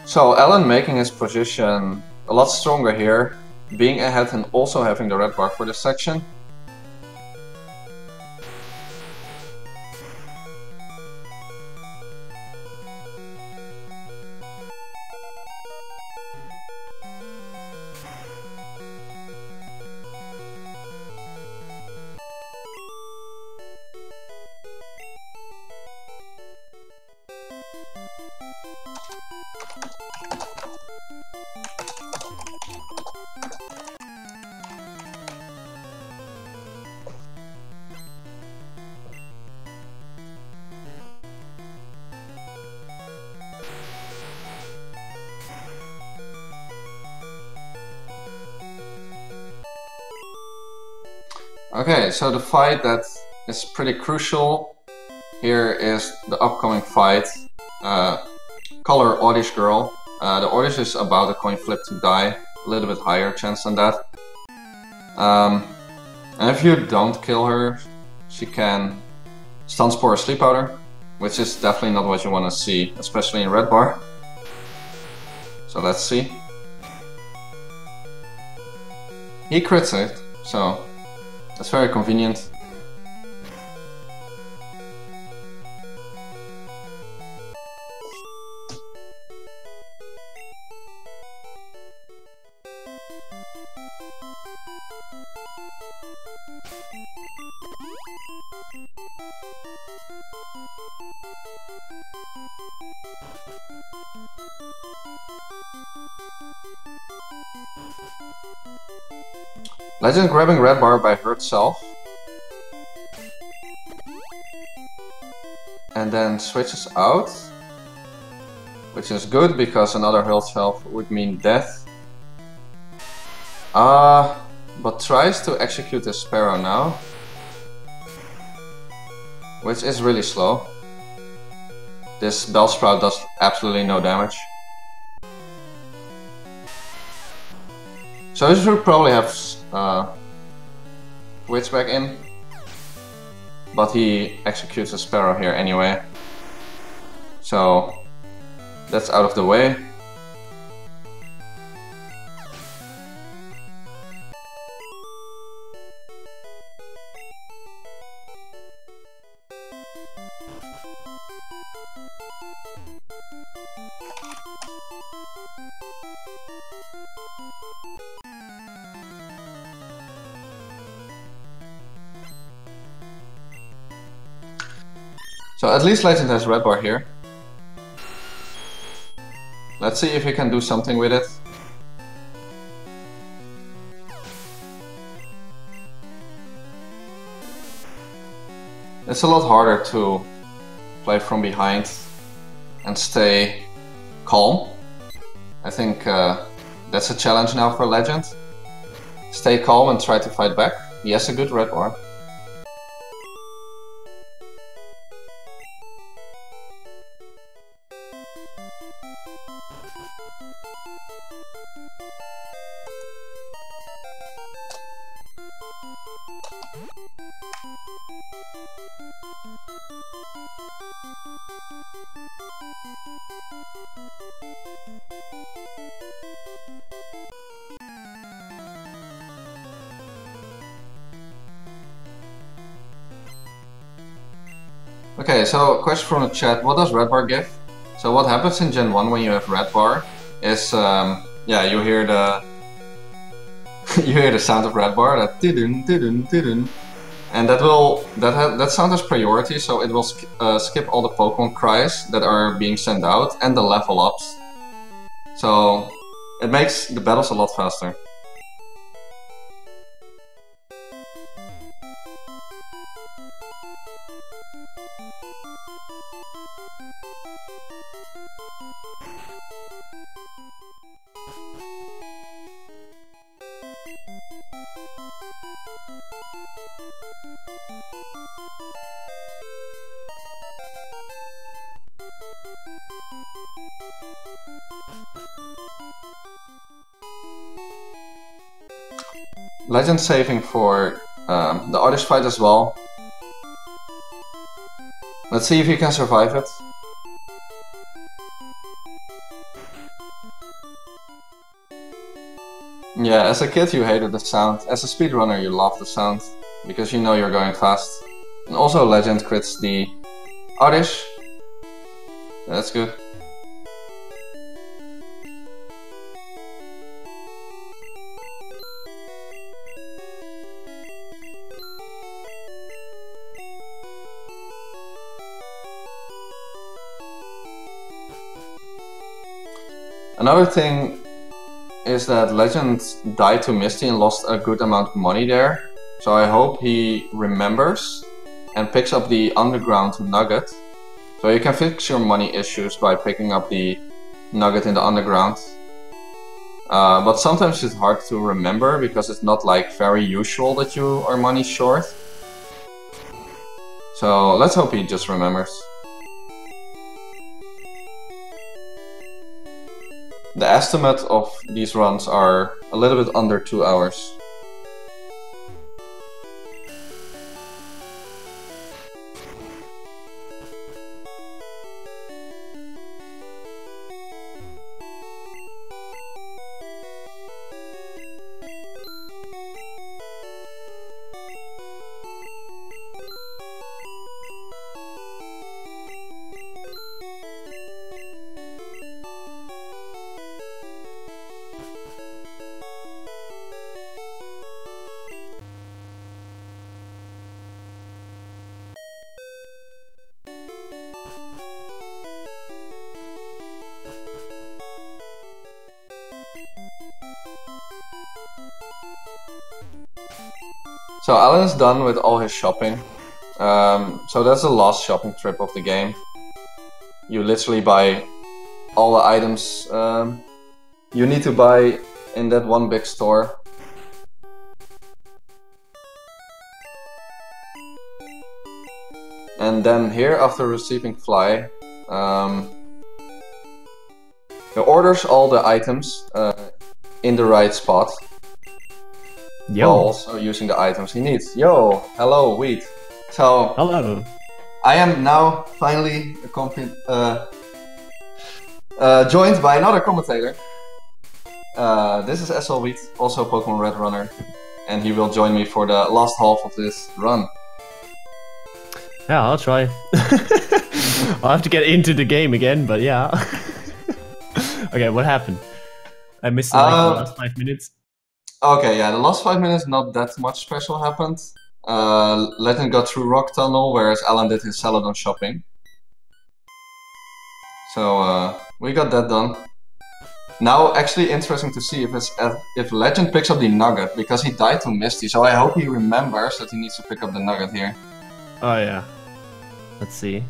So Alan making his position a lot stronger here, being ahead and also having the red bar for this section. Okay, so the fight that is pretty crucial here is the upcoming fight, color Oddish Girl. The Oddish is about a coin flip to die, a little bit higher chance than that. And if you don't kill her, she can stun spore or sleep powder, which is definitely not what you want to see, especially in red bar. So let's see. He crits it, so that's very convenient. Legend grabbing red bar by herself. And then switches out. Which is good because another health shelf would mean death. But tries to execute the Sparrow now. Which is really slow. This Bellsprout does absolutely no damage. So he should probably have Witch back in. But he executes a Sparrow here anyway. So that's out of the way. So at least Legend has red bar here. Let's see if he can do something with it. It's a lot harder to play from behind and stay calm. I think that's a challenge now for Legend. Stay calm and try to fight back. He has a good red bar. Okay, so question from the chat, what does red bar give? So what happens in Gen 1 when you have red bar is, yeah, you hear the you hear the sound of red bar, that tidun, tidun, tidun. And that sound has priority, so it will skip all the Pokemon cries that are being sent out and the level ups. So it makes the battles a lot faster. Legend saving for the artist fight as well. Let's see if he can survive it. Yeah, as a kid you hated the sound. As a speedrunner you love the sound, because you know you're going fast. And also Legend crits the artist. That's good. Another thing is that Legend died to Misty and lost a good amount of money there. So I hope he remembers and picks up the underground nugget. So you can fix your money issues by picking up the nugget in the underground. But sometimes it's hard to remember because it's not like very usual that you are money short. So let's hope he just remembers. The estimate of these runs are a little bit under 2 hours. So Alan is done with all his shopping. So that's the last shopping trip of the game. You literally buy all the items you need to buy in that one big store. And then here, after receiving Fly, he orders all the items in the right spot. Yo. While also using the items he needs. Yo, hello, Wheat. So, Hello. I am now finally joined by another commentator. This is SL Wheat, also Pokemon Red Runner, and he will join me for the last half of this run. Yeah, I'll try. I'll have to get into the game again, but yeah. Okay, what happened? I missed like the last 5 minutes. Okay, yeah, the last 5 minutes, not that much special happened. Legend got through Rock Tunnel, whereas Alan did his Celadon shopping. So we got that done. Now, actually interesting to see if Legend picks up the nugget, because he died to Misty, so I hope he remembers that he needs to pick up the nugget here. Oh yeah. Let's see.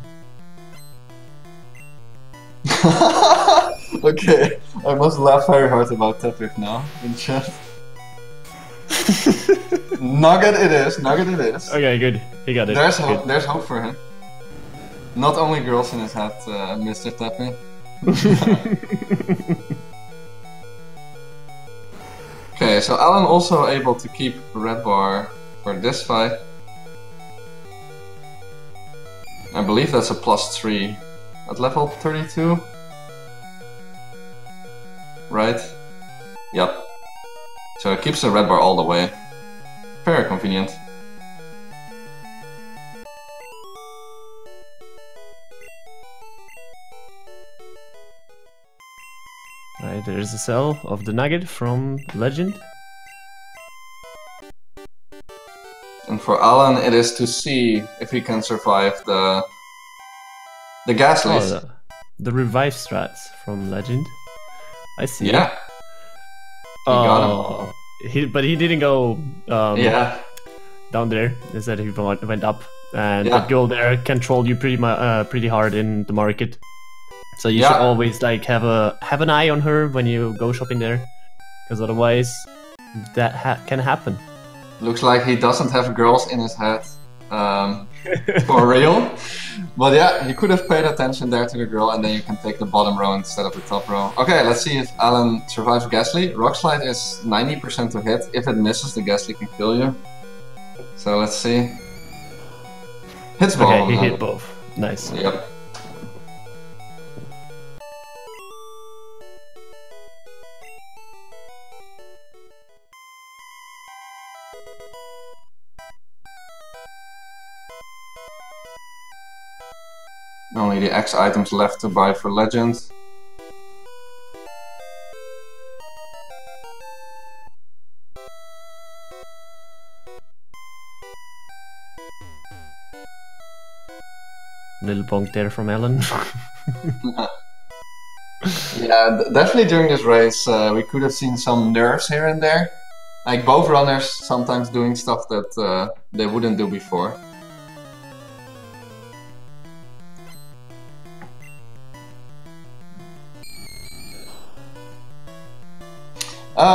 Okay, I must laugh very hard about Tepik now in chat. Nugget it is, nugget it is. Okay, good. He got it. There's hope, Good. there's hope for him. Not only girls in his head, Mr. Tepik. Okay, so Alan also able to keep Red Bar for this fight. I believe that's a +3 at level 32. Right? Yep. So it keeps the Red Bar all the way. Very convenient. Right, there's a cell of the nugget from Legend. And for Alan, it is to see if he can survive the gas leash. Oh, the revive strats from Legend. I see. Yeah. He got him. But he didn't go Yeah. down there. Instead, he went up, and Yeah. that girl there controlled you pretty hard in the market. So you Yeah. should always like have an eye on her when you go shopping there, because otherwise that can happen. Looks like he doesn't have girls in his head. For real. But yeah, you could have paid attention there to the girl, and then you can take the bottom row instead of the top row. Okay, let's see if Alan survives Ghastly. Rock Slide is 90% to hit. If it misses, the Ghastly can kill you. So let's see. Hits both. Okay, he hit both. Nice. Yep. Only the X items left to buy for Legend. Little bonk there from Alan. Yeah, definitely during this race we could have seen some nerfs here and there. Like both runners sometimes doing stuff that they wouldn't do before.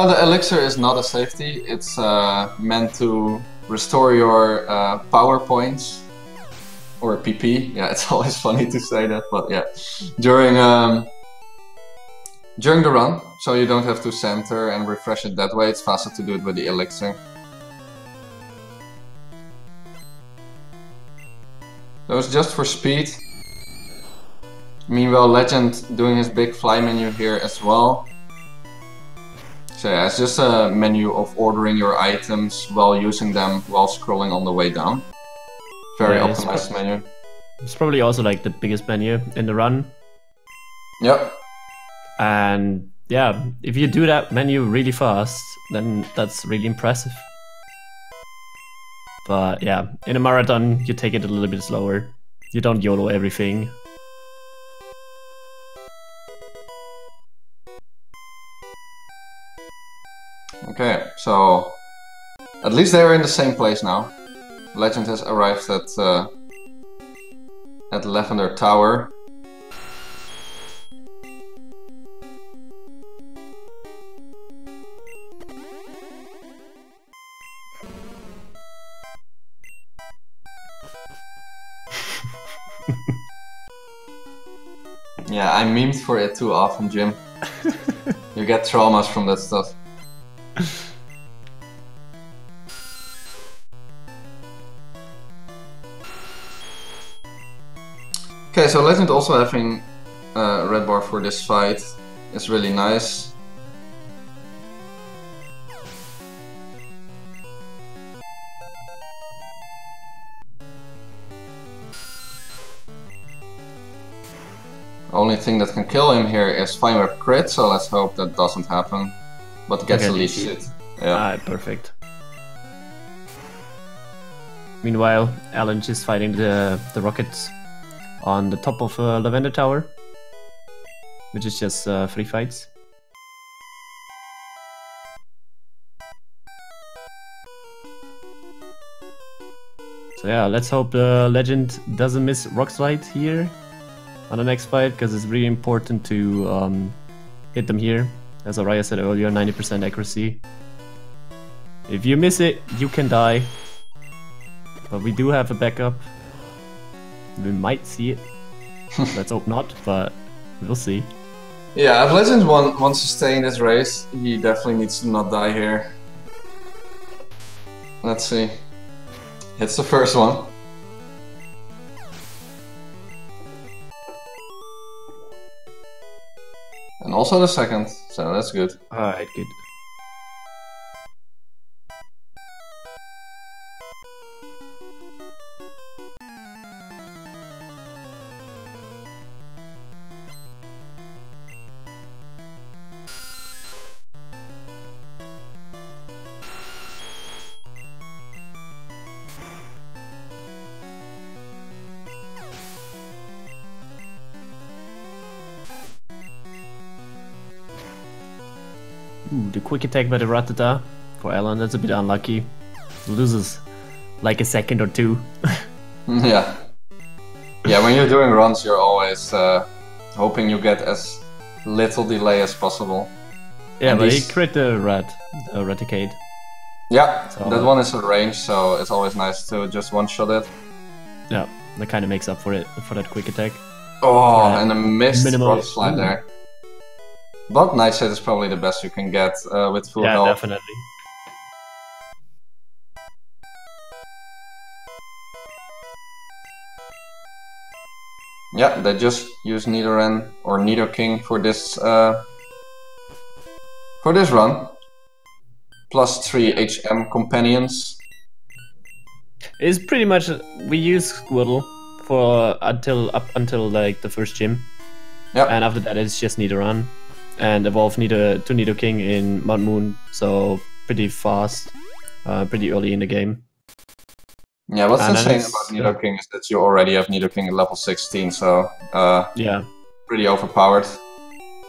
The elixir is not a safety. It's meant to restore your power points, or PP. Yeah, it's always funny to say that, but yeah, during the run, so you don't have to center and refresh it that way. It's faster to do it with the elixir. So it's just for speed. Meanwhile, Legend doing his big fly menu here as well. So yeah, it's just a menu of ordering your items while using them while scrolling on the way down. Very optimized menu. It's probably also like the biggest menu in the run. Yep. And yeah, if you do that menu really fast, then that's really impressive. But yeah, in a marathon, you take it a little bit slower. You don't YOLO everything. Okay, so at least they're in the same place now. Legend has arrived at Lavender Tower. Yeah, I memed for it too often, Jim. You get traumas from that stuff. Okay, so Legend also having red bar for this fight is really nice. Only thing that can kill him here is Fine Web crit, so let's hope that doesn't happen. But gets a lead shit. Yeah. Ah, perfect. Meanwhile, Alan is fighting the rockets on the top of Lavender Tower, which is just 3 fights. So yeah, let's hope the Legend doesn't miss Rock Slide here on the next fight, because it's really important to hit them here. As Araya said earlier, 90% accuracy. If you miss it, you can die. But we do have a backup. We might see it. Let's hope not, but we'll see. Yeah, if Legend wants to stay in this race, he definitely needs to not die here. Let's see. Hits the first one. And also the second, so that's good. Alright, good. Ooh, the quick attack by the Ratata for Alan, that's a bit unlucky. Loses like a second or two. Yeah. Yeah, when you're doing runs, you're always hoping you get as little delay as possible. Yeah, and but he crit the Raticate. Yeah, So- that one is a range, so it's always nice to just one-shot it. Yeah, that kind of makes up for it, for that quick attack. Oh, and a missed minimal rock slide there. But Nightshade is probably the best you can get with full health. Yeah, definitely. Yeah, they just use Nidoran or Nidoking for this run. Plus 3 HM companions. It's pretty much we use Squirtle for up until like the first gym. Yeah. And after that it's just Nidoran. And evolve to Nidoking in Mount Moon, so pretty fast, pretty early in the game. Yeah, what's insane about Nidoking is that you already have Nidoking at level 16, so yeah, pretty overpowered.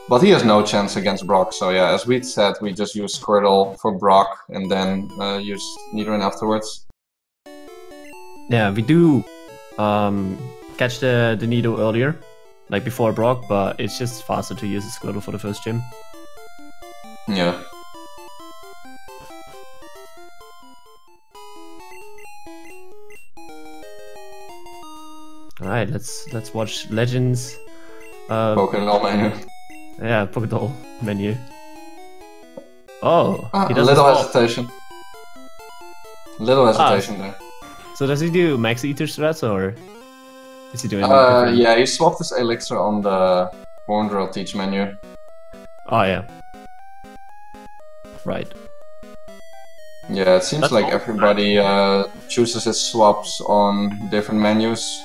But he has no chance against Brock, so yeah, as we said, we just use Squirtle for Brock and then use Nidoran afterwards. Yeah, we do catch the Nido earlier, like before Brock, but it's just faster to use a Squirtle for the first gym. Yeah. Alright, let's watch Legends. Pokemon menu. Yeah, Pokédoll menu. Oh, a he does little hesitation. Little hesitation there. So does he do Max Eater strats or is he doing different? Yeah, he swapped his Elixir on the Horn Drill Teach menu. Oh yeah. Right. Yeah, it seems like everybody chooses his swaps on different menus.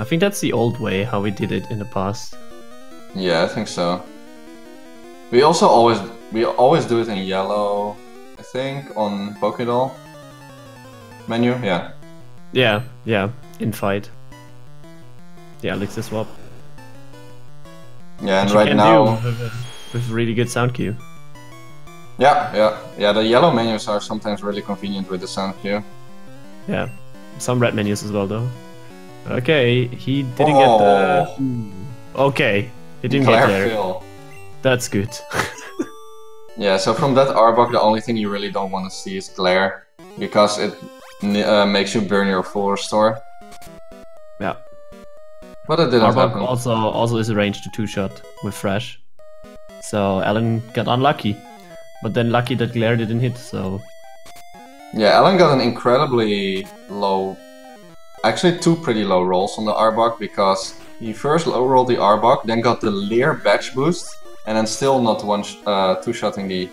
I think that's the old way, how we did it in the past. Yeah, I think so. We also always do it in yellow, I think, on Pokédoll menu, yeah. Yeah, in fight. Yeah, Elixir swap. Yeah, and right now with really good sound cue. Yeah, the yellow menus are sometimes really convenient with the sound cue. Yeah, some red menus as well though. Okay, he didn't get the... Okay, he didn't get there. Fill. That's good. Yeah, so from that Arbok, the only thing you really don't want to see is glare, because it makes you burn your full restore. Yeah. But it didn't happen. Also is arranged to two-shot with Fresh. So Alan got unlucky. But then lucky that glare didn't hit, so... Yeah, Alan got an incredibly low... Actually, two pretty low rolls on the Arbok, because he first low rolled the Arbok, then got the Leer batch boost, and then still not two-shotting the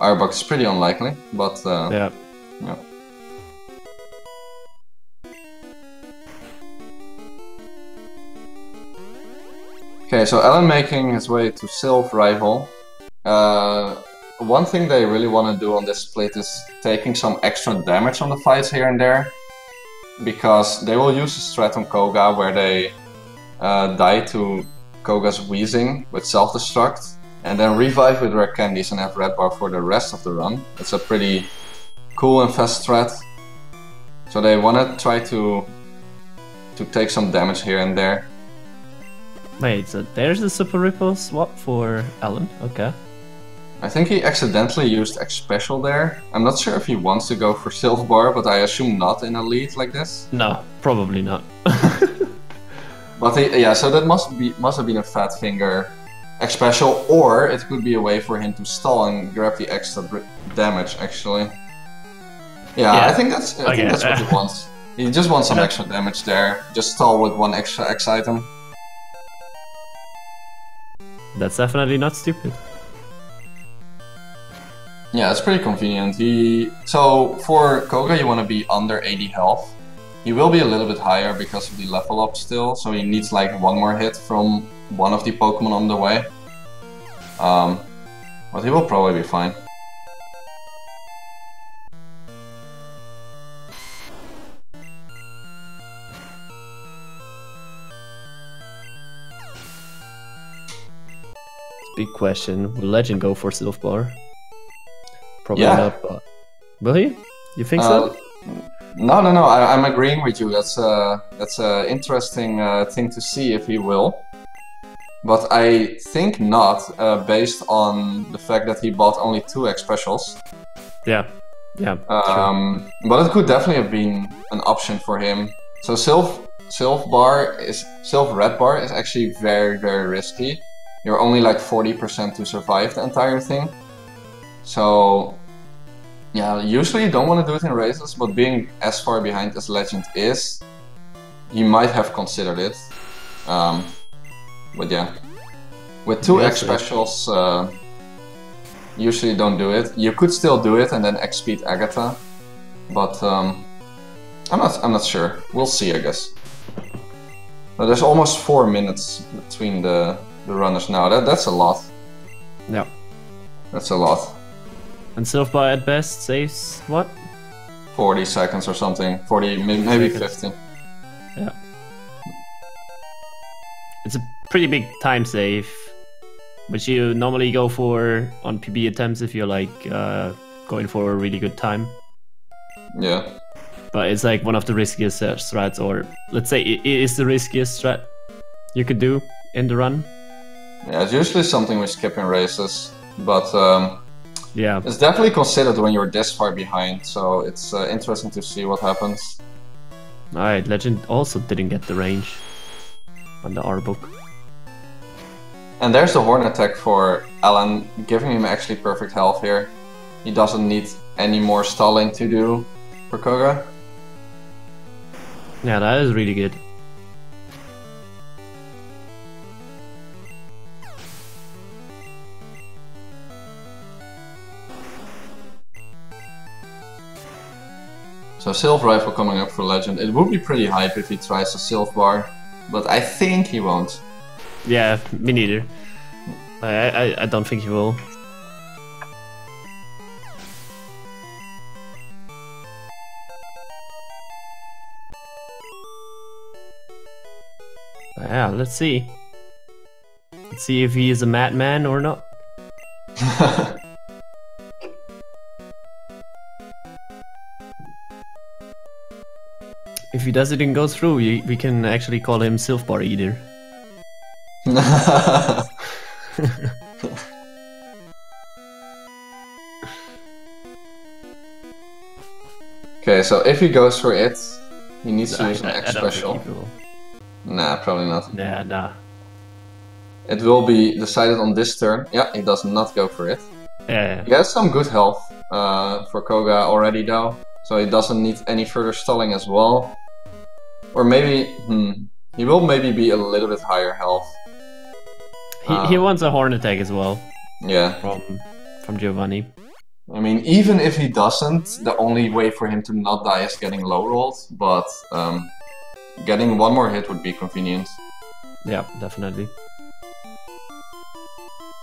Arbok. It's pretty unlikely, but yeah. Okay, so Alan making his way to Sylph Rival. One thing they really want to do on this split is taking some extra damage on the fights here and there, because they will use a strat on Koga where they die to Koga's Wheezing with self-destruct, and then revive with Rare Candies and have Red Bar for the rest of the run. It's a pretty cool and fast strat. So they want to try to take some damage here and there. Wait, so there's a Super Ripple swap for Alan, okay. I think he accidentally used X Special there. I'm not sure if he wants to go for Sylph Bar, but I assume not in a lead like this. No, probably not. But yeah, so that must have been a Fat Finger X Special, or it could be a way for him to stall and grab the extra damage, actually. Yeah, I think that's what he wants. He just wants some extra damage there. Just stall with one extra X item. That's definitely not stupid. Yeah, it's pretty convenient. So for Koga, you want to be under 80 health. He will be a little bit higher because of the level up still, so he needs like one more hit from one of the Pokemon on the way. But he will probably be fine. Big question, will Legend go for Sylph Bar? Probably not, but... Will he? You think so? No, I'm agreeing with you. That's a interesting thing to see if he will. But I think not, based on the fact that he bought only 2 X Specials. Yeah, yeah. But it could definitely have been an option for him. So Sylph Red Bar is actually very, very risky. You're only like 40% to survive the entire thing. So yeah, usually you don't want to do it in races, but being as far behind as Legend is, he might have considered it. But yeah, with 2 X specials, usually don't do it. You could still do it and then X-speed Agatha, but I'm not sure. We'll see, I guess. But there's almost 4 minutes between the runners now. That's a lot. Yeah, that's a lot. And Sylph at best saves what? 40 seconds or something. 40, maybe 50. Yeah. It's a pretty big time save, which you normally go for on PB attempts if you're like going for a really good time. Yeah. But it's like one of the riskiest strats, or let's say it is the riskiest strat you could do in the run. Yeah, it's usually something we skip in races, but yeah, it's definitely considered when you're this far behind, so it's interesting to see what happens. Alright, Legend also didn't get the range on the R book. And there's the horn attack for Alan, giving him actually perfect health here. He doesn't need any more stalling to do for Koga. Yeah, that is really good. So Sylph Rifle coming up for Legend. It would be pretty hype if he tries a Sylph Bar, but I think he won't. Yeah, me neither. I don't think he will. Yeah, let's see. Let's see if he is a madman or not. If he does it and goes through, we can actually call him Sylph Bar Eater. Okay, so if he goes for it, he needs to use an X special. Nah, probably not. Yeah, nah. It will be decided on this turn. Yeah, he does not go for it. Yeah. He has some good health for Koga already though, so he doesn't need any further stalling as well. Or maybe, he will maybe be a little bit higher health. He wants a horn attack as well. Yeah. From Giovanni. I mean, even if he doesn't, the only way for him to not die is getting low rolled, but getting one more hit would be convenient. Yeah, definitely.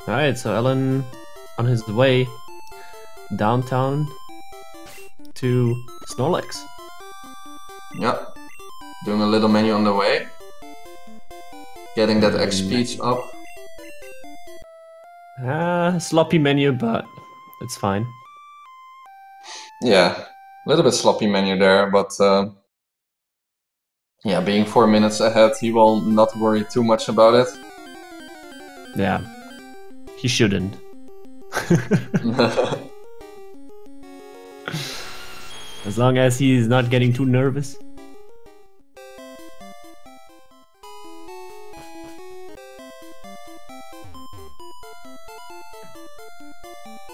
Alright, so Alan on his way downtown to Snorlax. Yeah. Doing a little menu on the way. Getting that X speed up. Sloppy menu, but it's fine. Yeah, a little bit sloppy menu there, but yeah, being 4 minutes ahead, he will not worry too much about it. Yeah, he shouldn't. As long as he's not getting too nervous.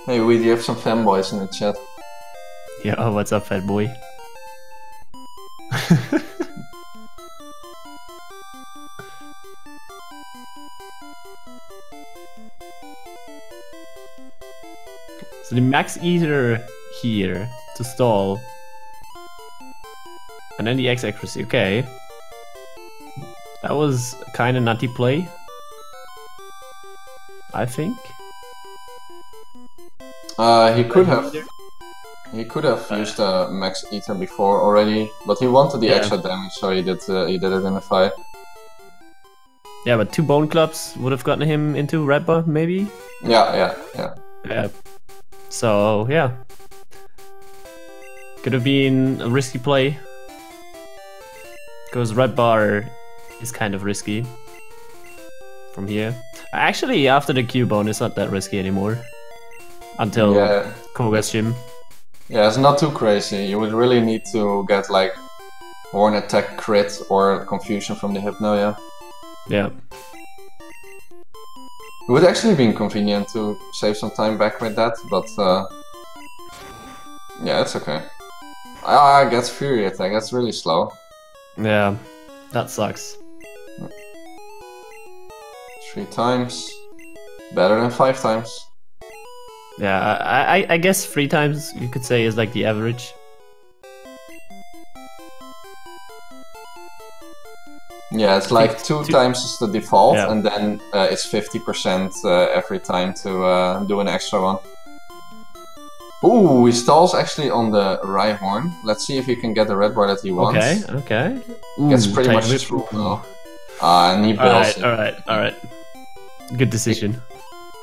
Hey, we have some fanboys in the chat. Yeah, what's up, fat boy? So the max eater here to stall. And then the X accuracy, okay. That was kind of nutty play, I think. He could have used a max eater before already, but he wanted the extra damage, so he did it in the fight. Yeah, but 2 bone clubs would have gotten him into red bar, maybe. Yeah. So yeah, could have been a risky play because red bar is kind of risky from here. Actually, after the Q bone, it's not that risky anymore. Until Koga's gym. Yeah, it's not too crazy. You would really need to get like Horn Attack crit or Confusion from the Hypno, yeah. Yeah. It would actually be convenient to save some time back with that, but yeah, it's okay. Ah, it gets Fury Attack, that's really slow. Yeah, that sucks. 3 times. Better than 5 times. Yeah, I guess 3 times you could say is like the average. Yeah, it's like 2 times is the default, Yeah. and then it's 50% every time to do an extra one. Ooh, he stalls actually on the Rhyhorn. Let's see if he can get the red bar that he wants. Okay, okay. Gets Ooh, pretty tight much whip. through now. And he bails it. Alright. Good decision.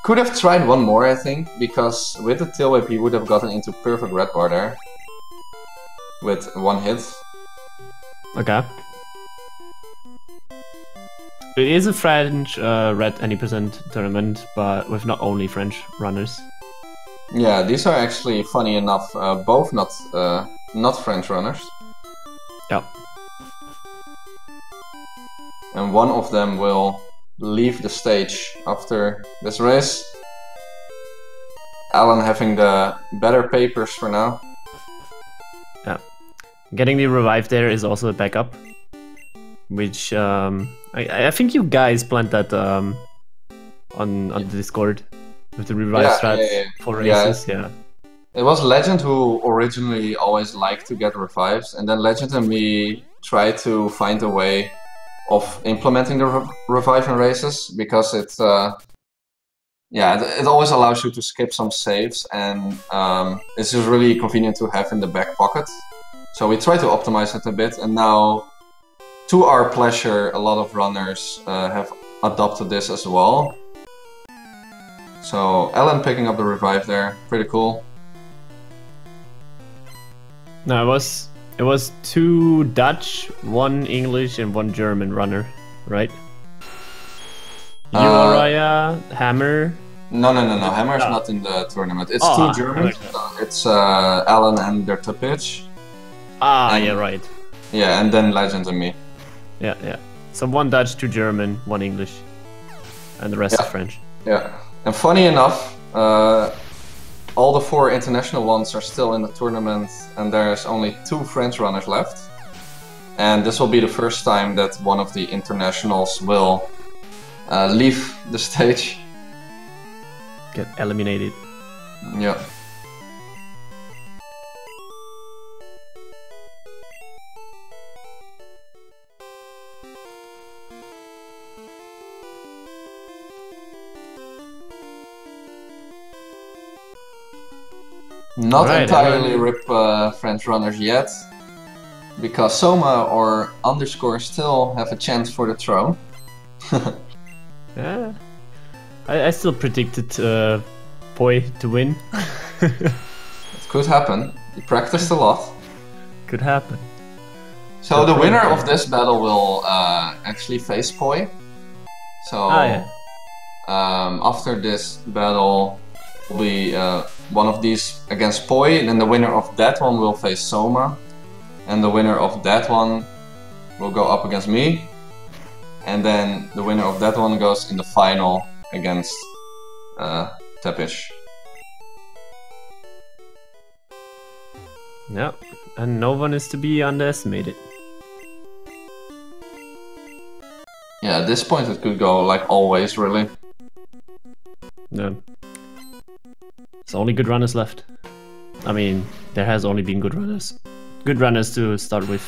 Could have tried one more, I think, because with the tail whip he would have gotten into perfect red bar there. With 1 hit. Okay. It is a French red any percent tournament, but with not only French runners. Yeah, these are actually, funny enough, both not French runners. Yeah. And one of them will leave the stage after this race. Alan having the better papers for now. Yeah. Getting the revive there is also a backup. Which I think you guys planned that on the Discord with the revive strats for races. Yeah. It was Legend who originally always liked to get revives, and then Legend and me tried to find a way of implementing the revive in races, because it always allows you to skip some saves, and it's just really convenient to have in the back pocket. So we try to optimize it a bit, and now, to our pleasure, a lot of runners have adopted this as well. So Alan picking up the revive there, pretty cool. No, it was 2 Dutch, 1 English, and 1 German runner, right? Uriah, Hammer. No. Hammer is not in the tournament. It's 2 Germans. It's Alan and their Tupich. Yeah, right. Yeah, and then Legend and me. Yeah. So 1 Dutch, 2 German, 1 English, and the rest is French. Yeah, and funny enough, all the 4 international ones are still in the tournament, and there's only 2 French runners left. And this will be the first time that one of the internationals will leave the stage. Get eliminated. Yeah. Not entirely rip French runners yet, because Soma or Underscore still have a chance for the throne. Yeah, I still predicted Poi to win. It could happen. He practiced a lot. Could happen. So the winner of this battle will actually face Poi. So after this battle will be one of these against Poi, and then the winner of that one will face Soma, and the winner of that one will go up against me, and then the winner of that one goes in the final against Tepish. Yeah, and no one is to be underestimated. Yeah, at this point it could go like always, really. No. There's only good runners left. I mean, there has only been good runners. Good runners to start with.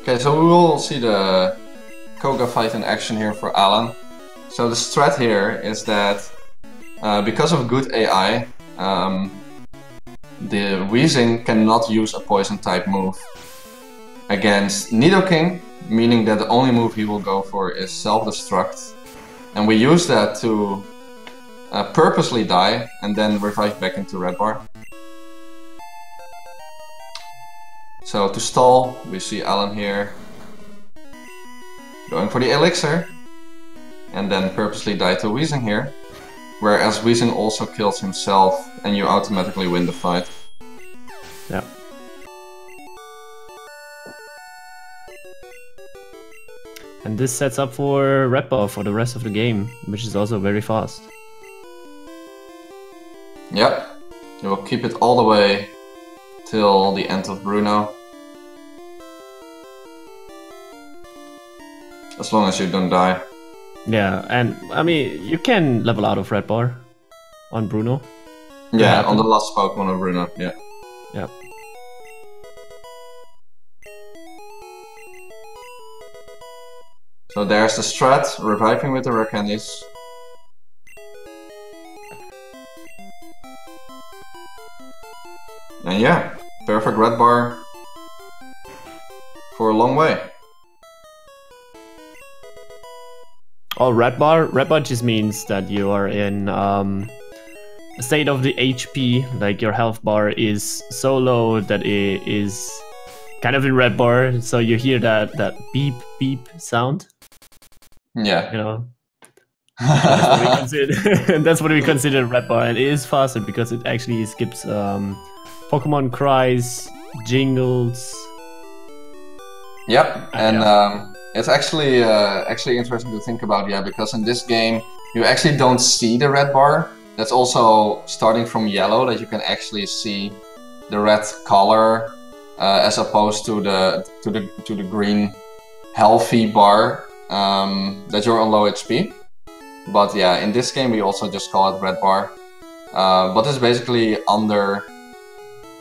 Okay, so we will see the Koga fight in action here for Alan. So the strat here is that because of good AI, the Weezing cannot use a poison type move against Nidoking, meaning that the only move he will go for is self-destruct. And we use that to purposely die and then revive back into red bar. So to stall, we see Alan here going for the elixir and then purposely die to Weezing here. whereas Weezing also kills himself and you automatically win the fight. Yeah. And this sets up for red bar for the rest of the game, which is also very fast. Yep, you will keep it all the way till the end of Bruno. As long as you don't die. Yeah, and I mean, you can level out of red bar on Bruno. Yeah, on the last Pokemon of Bruno, yeah. Yeah. So there's the strat, reviving with the rare candies. And yeah, perfect red bar for a long way. Oh, red bar just means that you are in a state of the HP, like your health bar is so low that it is kind of in red bar, so you hear that beep beep sound. Yeah. You know. That's what we consider red bar, and it is faster because it actually skips Pokemon cries, jingles. Yep, and it's actually interesting to think about, yeah, because in this game you actually don't see the red bar. That's also starting from yellow, that you can actually see the red color as opposed to the green healthy bar that you're on low HP. But yeah, in this game we also just call it red bar. But it's basically under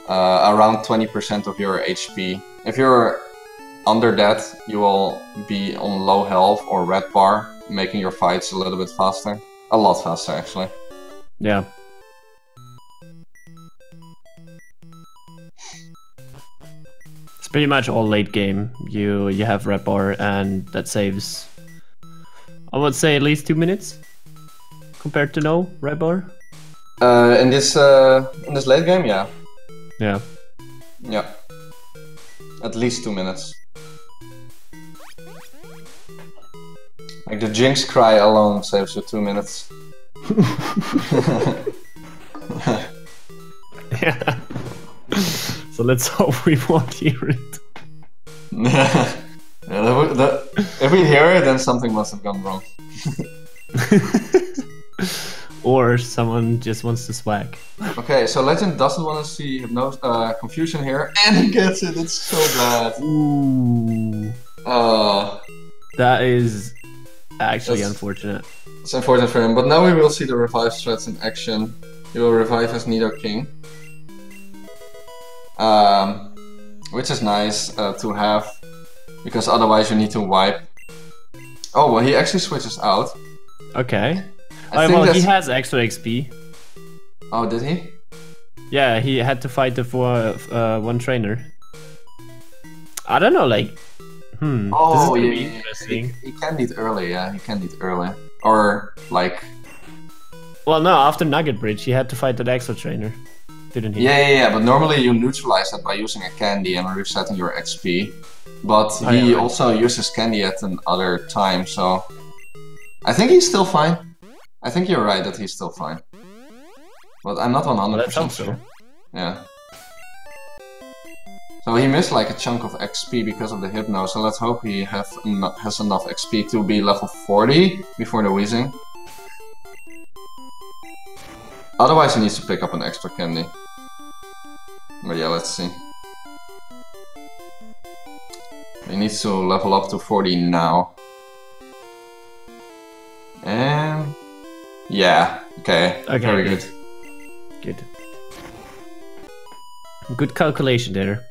around 20% of your HP. If you're under that, you will be on low health or red bar, making your fights a little bit faster. A lot faster, actually. Yeah. It's pretty much all late game. You have red bar, and that saves, I would say, at least 2 minutes compared to no red bar. In this late game, yeah. Yeah. Yeah. At least 2 minutes. Like the Jinx cry alone saves you 2 minutes. Yeah. So let's hope we won't hear it. If we hear it, then something must have gone wrong. Or someone just wants to swag. Okay, so Legend doesn't want to see confusion here, and he gets it. It's so bad. Ooh. That is actually unfortunate. It's unfortunate for him, but now we will see the revive strats in action. He will revive as Nidoking. Which is nice to have, because otherwise you need to wipe. Oh, well, he actually switches out. Okay. Well, he has extra XP. Oh, did he? Yeah, he had to fight the one trainer. I don't know, like... Oh, this is yeah, interesting. He can eat early, yeah, he can eat early. Or, like... Well, no, after Nugget Bridge, he had to fight that extra trainer, didn't he? Yeah, but normally you neutralize that by using a candy and resetting your XP. But he also uses candy at another time, so... I think he's still fine. I think you're right that he's still fine. But I'm not 100% sure. Yeah. So he missed like a chunk of XP because of the Hypno, so let's hope he has enough XP to be level 40 before the Weezing. Otherwise he needs to pick up an extra candy. But yeah, let's see. He needs to level up to 40 now. And... yeah, okay, very good. Good. Good calculation there.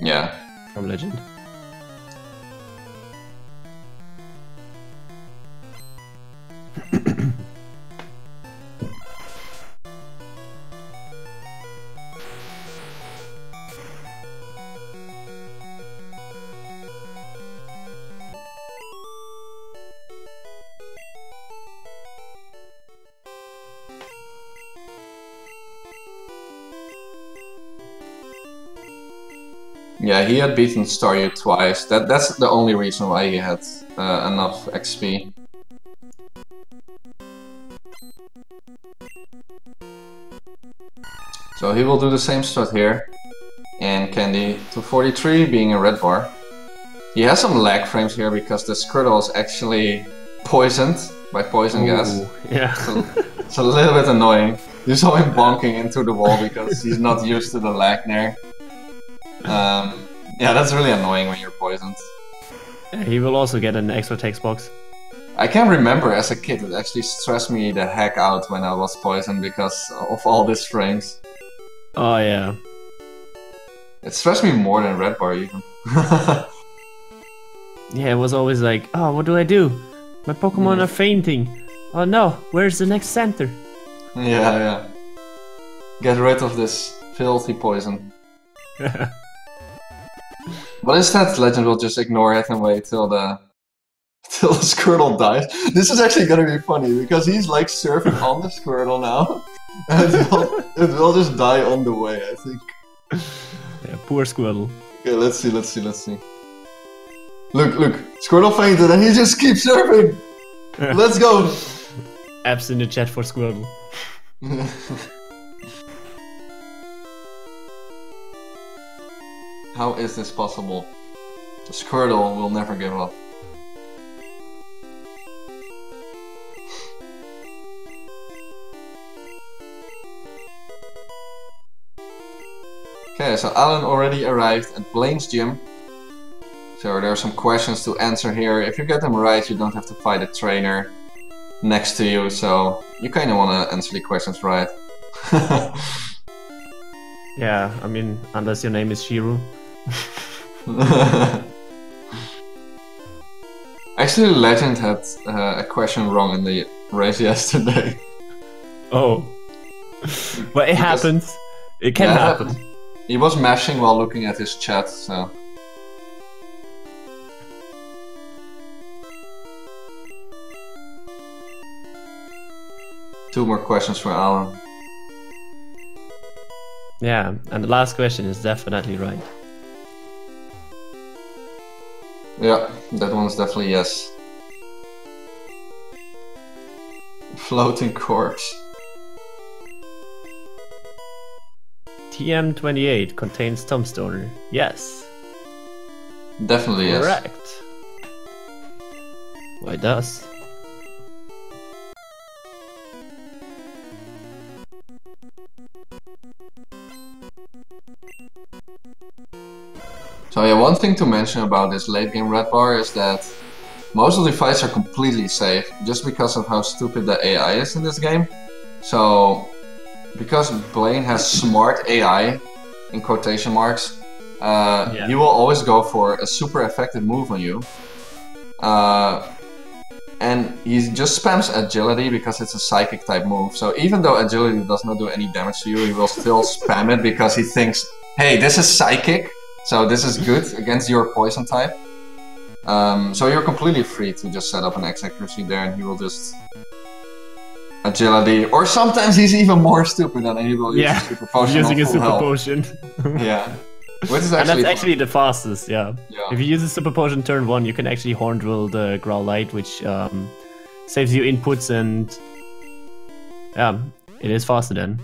Yeah. From Legend. Yeah, he had beaten Staryu twice. That's the only reason why he had enough XP. So he will do the same strat here. And Candy to 43, being a red bar. He has some lag frames here because the Squirtle is actually poisoned by poison gas. Yeah. So it's a little bit annoying. You saw him bonking into the wall because he's not used to the lag there. Yeah, that's really annoying when you're poisoned. He will also get an extra text box. I can remember as a kid, it actually stressed me the heck out when I was poisoned because of all these frames. Oh yeah. It stressed me more than red bar even. Yeah, it was always like, oh, what do I do? My Pokemon are fainting. Oh no, where's the next center? Yeah. Get rid of this filthy poison. But instead, Legend will just ignore it and wait till the Squirtle dies. This is actually gonna be funny because he's like surfing on the Squirtle now. And it will just die on the way, I think. Yeah, poor Squirtle. Okay, let's see. Look, Squirtle fainted and he just keeps surfing! Let's go! Apps in the chat for Squirtle. How is this possible? The Squirtle will never give up. Okay, so Alan already arrived at Blaine's gym. So there are some questions to answer here. If you get them right, you don't have to fight a trainer next to you, so you kind of want to answer the questions right. Yeah, I mean, unless your name is Shiru. Actually, Legend had a question wrong in the race yesterday. Oh. Well, it happens. It can happen. He was mashing while looking at his chat, so... Two more questions for Alan. Yeah, and the last question is definitely right. Yeah, that one's definitely yes. Floating corpse. TM28 contains Tombstoner. Yes. Definitely yes. Correct. Why does? So yeah, one thing to mention about this late game red bar is that most of the fights are completely safe just because of how stupid the AI is in this game. So because Blaine has smart AI, in quotation marks, he will always go for a super effective move on you. And he just spams agility because it's a psychic type move. So even though agility does not do any damage to you, he will still spam it because he thinks, hey, this is psychic, so this is good against your poison type. So you're completely free to just set up an X accuracy there and he will just agility, or sometimes he's even more stupid and he will use a super potion. Using a super potion. Yeah. Which is actually and that's actually the fastest, yeah. If you use a super potion turn 1, you can actually horn drill the Growlite, which saves you inputs, and yeah, it is faster then.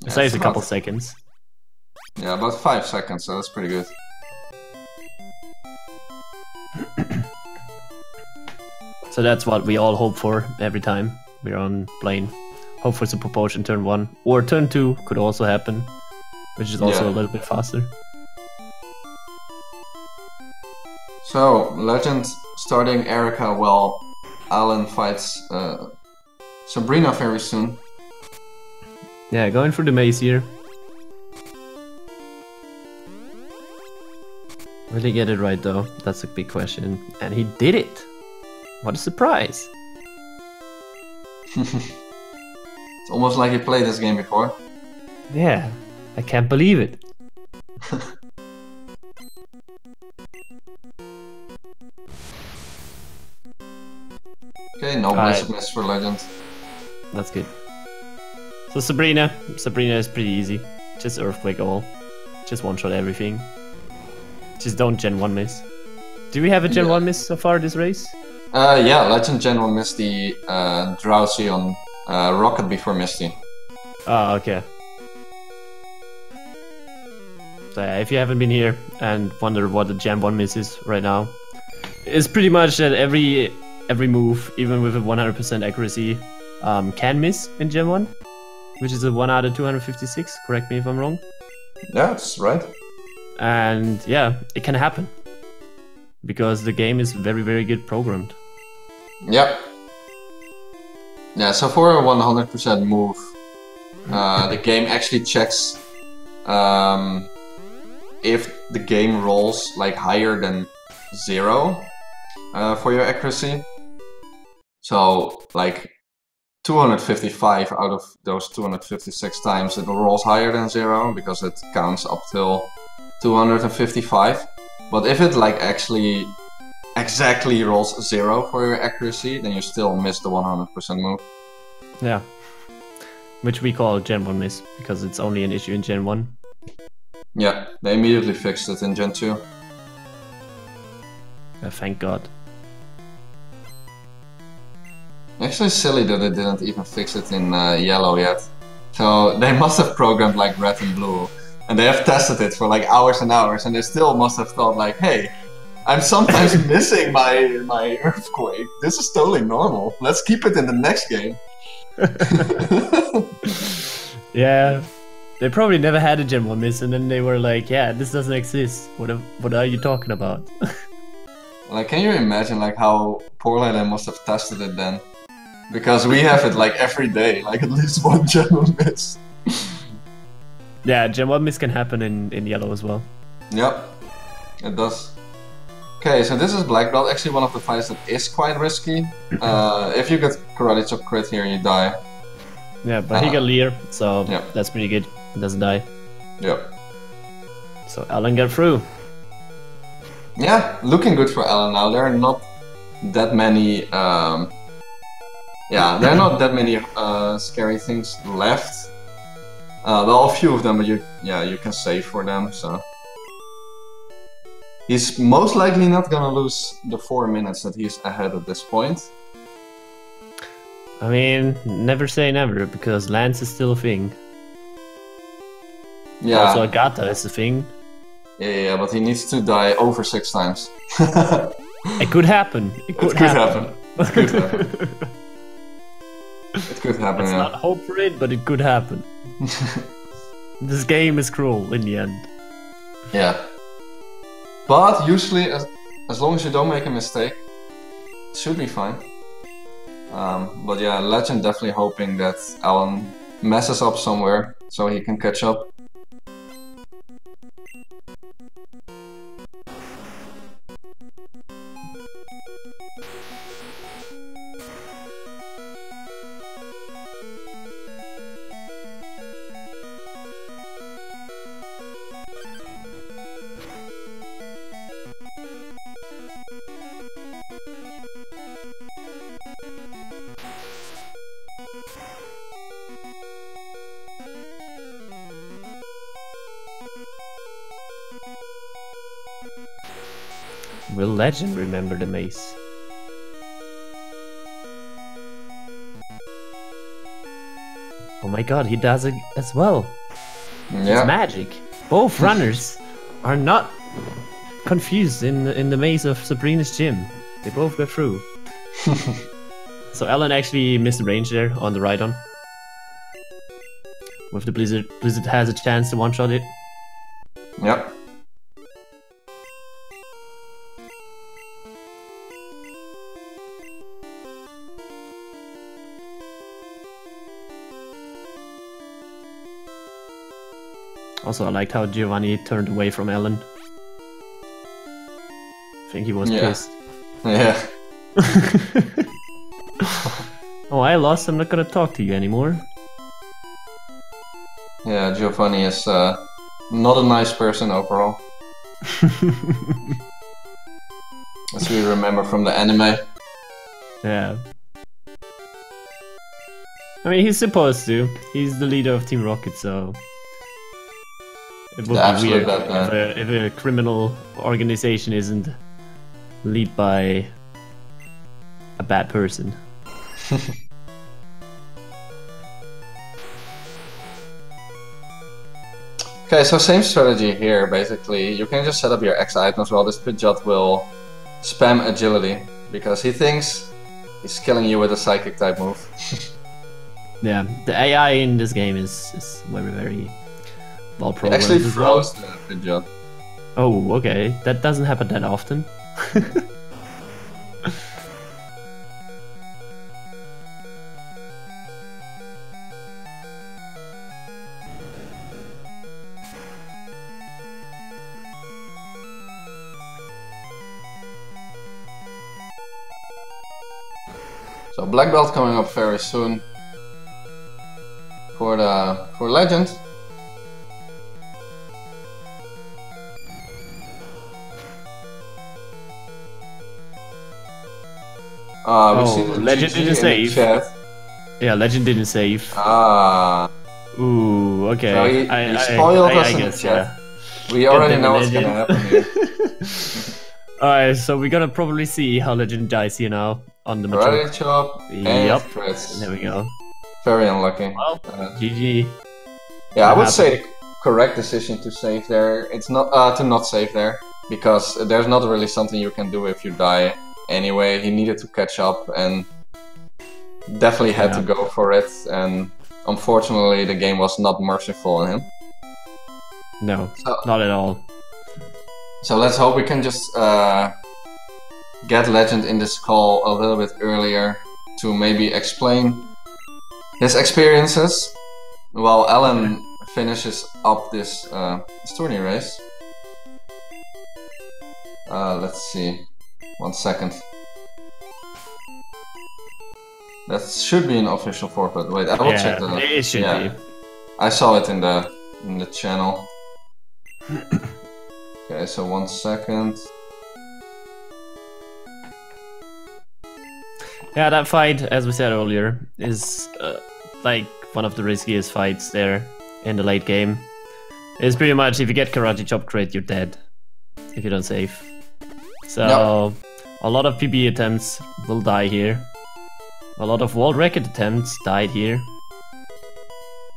It saves a couple seconds. Yeah, about 5 seconds, so that's pretty good. So that's what we all hope for every time we're on Blaine. Hope for super potion turn 1, or turn 2 could also happen, which is also a little bit faster. So, Legend starting Erica while Alan fights Sabrina very soon. Yeah, going through the maze here. Will he get it right though? That's a big question. And he did it! What a surprise! It's almost like he played this game before. Yeah, I can't believe it. Okay, no blessed miss for Legend. That's good. So Sabrina is pretty easy. Just Earthquake all. Just one-shot everything. Just don't Gen 1 miss. Do we have a Gen 1 miss so far this race? Yeah, Legend Gen 1 missed the Drowsy on Rocket before Misty. Ah, okay. So if you haven't been here and wonder what the Gen 1 miss is right now, it's pretty much that every move, even with a 100% accuracy, can miss in Gen 1, which is a 1 out of 256, correct me if I'm wrong. Yeah, that's right. And yeah, it can happen. Because the game is very, very good programmed. Yep. Yeah, so for a 100% move, the game actually checks if the game rolls like higher than 0 for your accuracy. So like 255 out of those 256 times it rolls higher than 0 because it counts up till 255. But if it like actually exactly rolls 0 for your accuracy, then you still miss the 100% move. Yeah. Which we call Gen 1 miss, because it's only an issue in Gen 1. Yeah, they immediately fixed it in Gen 2. Thank God. Actually silly that they didn't even fix it in yellow yet. So they must have programmed like red and blue. And they have tested it for like hours and hours, and they still must have thought like, hey, I'm sometimes missing my earthquake. This is totally normal. Let's keep it in the next game. Yeah, they probably never had a Gen 1 miss, and then they were like, yeah, this doesn't exist. What are you talking about? Like, can you imagine like how poorly they must have tested it then? Because we have it like every day, like at least one Gen 1 miss. Yeah, Gen 1 miss can happen in yellow as well. Yep, it does. Okay, so this is black belt, actually one of the fights that is quite risky. If you get karate chop crit here, you die. Yeah, but he got Leer, so yeah. That's pretty good. He doesn't die. Yep. So Alan got through. Yeah, looking good for Alan now. There are not that many... yeah, there are not that many scary things left. Well, a few of them, but you can save for them, so... He's most likely not gonna lose the 4 minutes that he's ahead at this point. I mean, never say never, because Lance is still a thing. Yeah. Also, Agata is a thing. Yeah, but he needs to die over 6 times. It could happen. It could happen. It could happen. It could happen, Let's not hope for it, but it could happen. This game is cruel in the end. Yeah. But usually, as long as you don't make a mistake, it should be fine. But yeah, Legend definitely hoping that Alan messes up somewhere so he can catch up. Will Legend remember the mace? Oh my god, he does it as well. Yeah. It's magic. Both runners are not confused in the maze of Sabrina's gym. They both go through. So Alan actually missed the range there on the right on. With the Blizzard, Blizzard has a chance to one-shot it. Yep. Also, I liked how Giovanni turned away from Ellen. I think he was pissed. Yeah. Oh, I lost. I'm not gonna talk to you anymore. Yeah, Giovanni is not a nice person overall. As we remember from the anime. Yeah. I mean, he's supposed to. He's the leader of Team Rocket, so... It would be weird if a criminal organization isn't led by a bad person. Okay, so same strategy here, basically. You can just set up your X items while this Pidgeot will spam agility, because he thinks he's killing you with a psychic type move. Yeah, the AI in this game is very, very well He programmed. actually as well. froze the Pidgeot. Oh, okay. That doesn't happen that often. So black belt coming up very soon for Legend. We see the Legend GG didn't in the save. chat. Yeah, Legend didn't save. Ah, Ooh, okay. so he spoiled us I in the guess, chat. yeah. We already Goddamn know what's Legend. gonna happen here. Alright, so we're gonna probably see how Legend dies here now on the Ready Machop. chop and Yep. crits. There we go. Very unlucky. Well, GG. Yeah, I would What say the correct decision to save there. It's not to not save there, because there's not really something you can do if you die. Anyway, he needed to catch up and definitely had to go for it. And unfortunately, the game was not merciful on him. No, So, not at all. so let's hope we can just get Legend in this call a little bit earlier to maybe explain his experiences while Alan finishes up this Tourney race. Let's see. 1 second. That should be an official forfeit. Wait, I will check that. It should be. I saw it in the channel. Okay, so 1 second. Yeah, that fight, as we said earlier, is like one of the riskiest fights there in the late game. It's pretty much, if you get Karate Chop crit, you're dead if you don't save. So a lot of PB attempts will die here. A lot of world record attempts died here.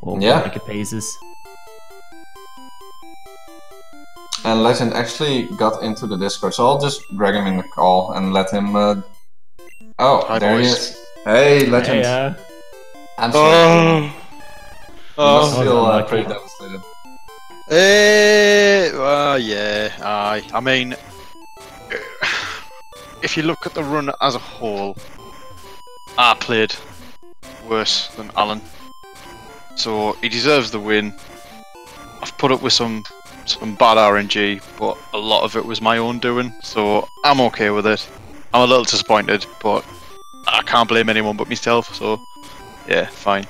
Or world record paces. And Legend actually got into the Discord, so I'll just drag him in the call and let him... Oh, Hi, there boys. he is. Hey, Legend. Hey, I'm sorry. You must Oh, feel unlucky. pretty devastated. Yeah, aye. I mean, if you look at the run as a whole, I played worse than Alan, so he deserves the win. I've put up with some bad RNG, but a lot of it was my own doing, so I'm okay with it. I'm a little disappointed, but I can't blame anyone but myself, so yeah, fine.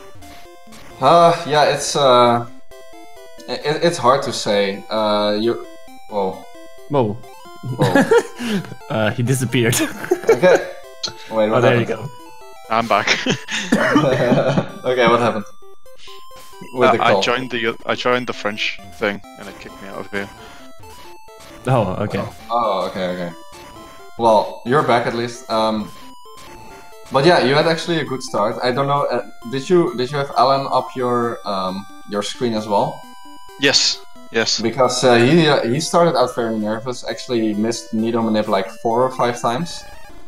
Yeah, it's hard to say. Whoa. Whoa. Whoa. He disappeared. Okay. Wait, what there happened? you go. I'm back. Okay, what happened? With the call. I joined the French thing, and it kicked me out of here. Oh, okay. Oh, okay. Well, you're back at least. But yeah, you had actually a good start. I don't know. Did you have Alan up your screen as well? Yes. Because he started out very nervous. Actually, missed Nido Manip like 4 or 5 times.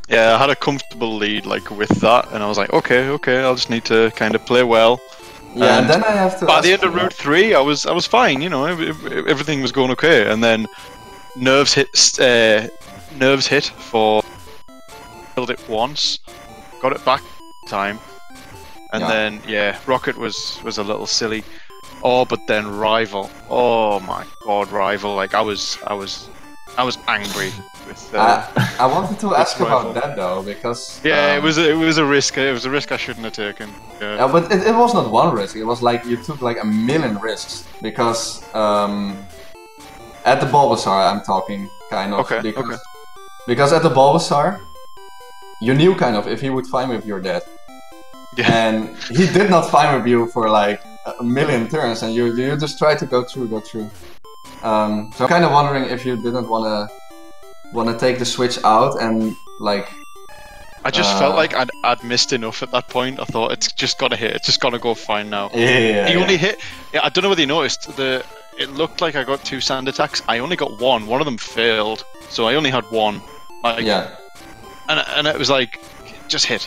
Yeah, I had a comfortable lead like with that, and I was like, okay, I'll just need to kind of play well. Yeah, and then I have to. By the end of Route 3, I was fine. You know, everything was going okay, and then nerves hit for killed it once, got it back time, and then Rocket was a little silly. Oh, but then Rival. Oh my God, Rival! Like I was angry with. I wanted to ask Rival. about that though, because it was a risk. It was a risk I shouldn't have taken. Yeah, but it was not one risk. It was like you took like a million risks, because at the Bulbasaur I'm talking kind of. Okay. Because at the Bulbasaur, you knew kind of if he would find with you're dead. Yeah. And he did not find with you for like a million turns, and you just tried to go through. So I'm kind of wondering if you didn't wanna take the switch out and like. I just felt like I'd missed enough at that point. I thought it's just gotta hit. It's just gotta go fine now. Yeah. He only hit. Yeah, I don't know whether you noticed it looked like I got 2 sand attacks. I only got 1. One of them failed, so I only had 1. Like, Yeah. And it was like, just hit